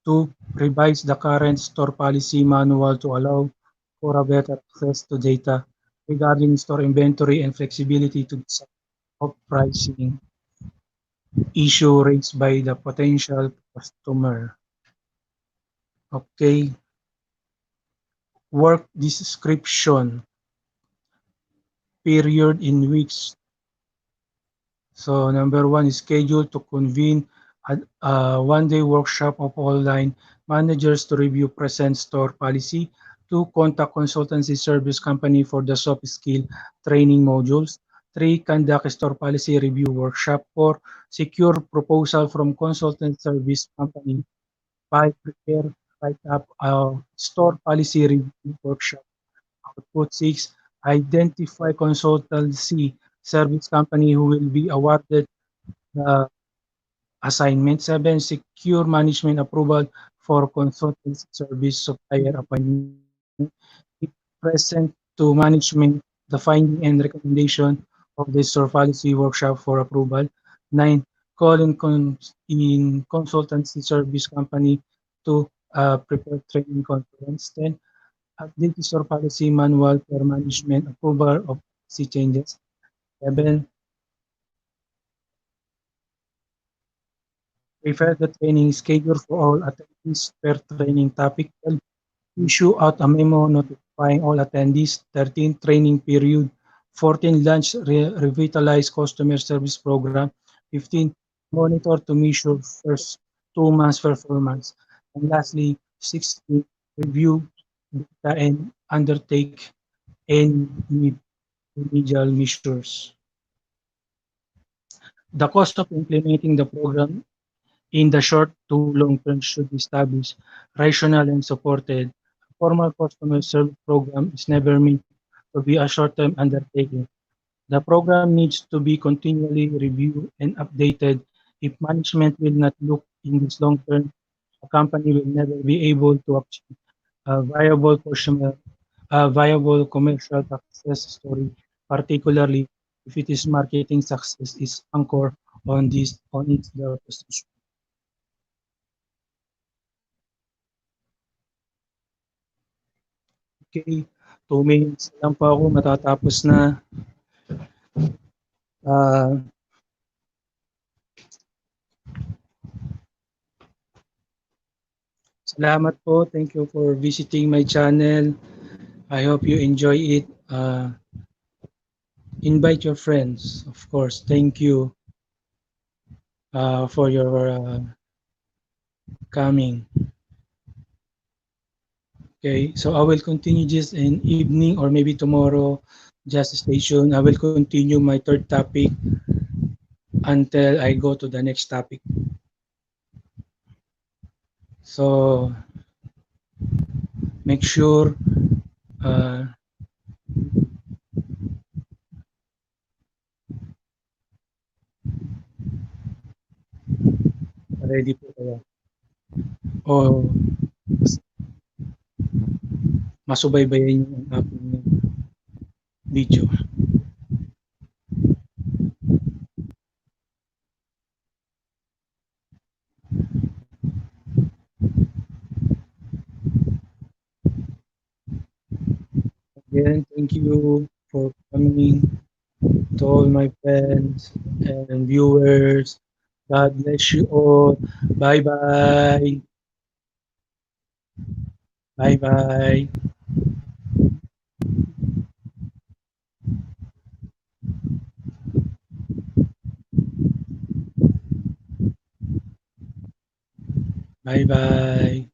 2. Revise the current store policy manual to allow for a better access to data regarding store inventory and flexibility to decide of pricing issue raised by the potential customer. Okay, work description period in weeks. So number one is scheduled to convene a one-day workshop of all line managers to review present store policy. Two, contact consultancy service company for the soft skill training modules. Three, conduct a store policy review workshop. Four, secure proposal from consultant service company. Five, prepare write up a store policy review workshop. Output 6, identify consultancy service company who will be awarded the assignment. 7, secure management approval for consultancy service supplier appointment. 8, present to management the finding and recommendation of the store policy workshop for approval. 9, call in consultancy service company to prepare training conference. 10, update store policy manual for management approval of policy changes. 11, prepare the training schedule for all attendees per training topic. 12, issue out a memo notifying all attendees. 13, training period. 14, launch revitalize customer service program. 15, monitor to measure first 2 months performance. And lastly, 16, review data and undertake any remedial measures. The cost of implementing the program in the short to long term should be established, rational and supported. A formal customer service program is never meant to be a short-term undertaking. The program needs to be continually reviewed and updated. If management will not look in this long term, a company will never be able to achieve a viable commercial success story, particularly if its marketing success is anchored on its position. Okay, 2 minutes lang po ako matatapos na. Ah, salamat po. Thank you for visiting my channel. I hope you enjoy it. Invite your friends, of course. Thank you for your coming. Okay, so I will continue this in evening or maybe tomorrow. Just stay tuned. I will continue my third topic until I go to the next topic. So make sure ready po kayo. O masubaybayan niyo ang aking video. Again, thank you for coming to all my friends and viewers. God bless you all. Bye-bye. Bye-bye. Bye-bye.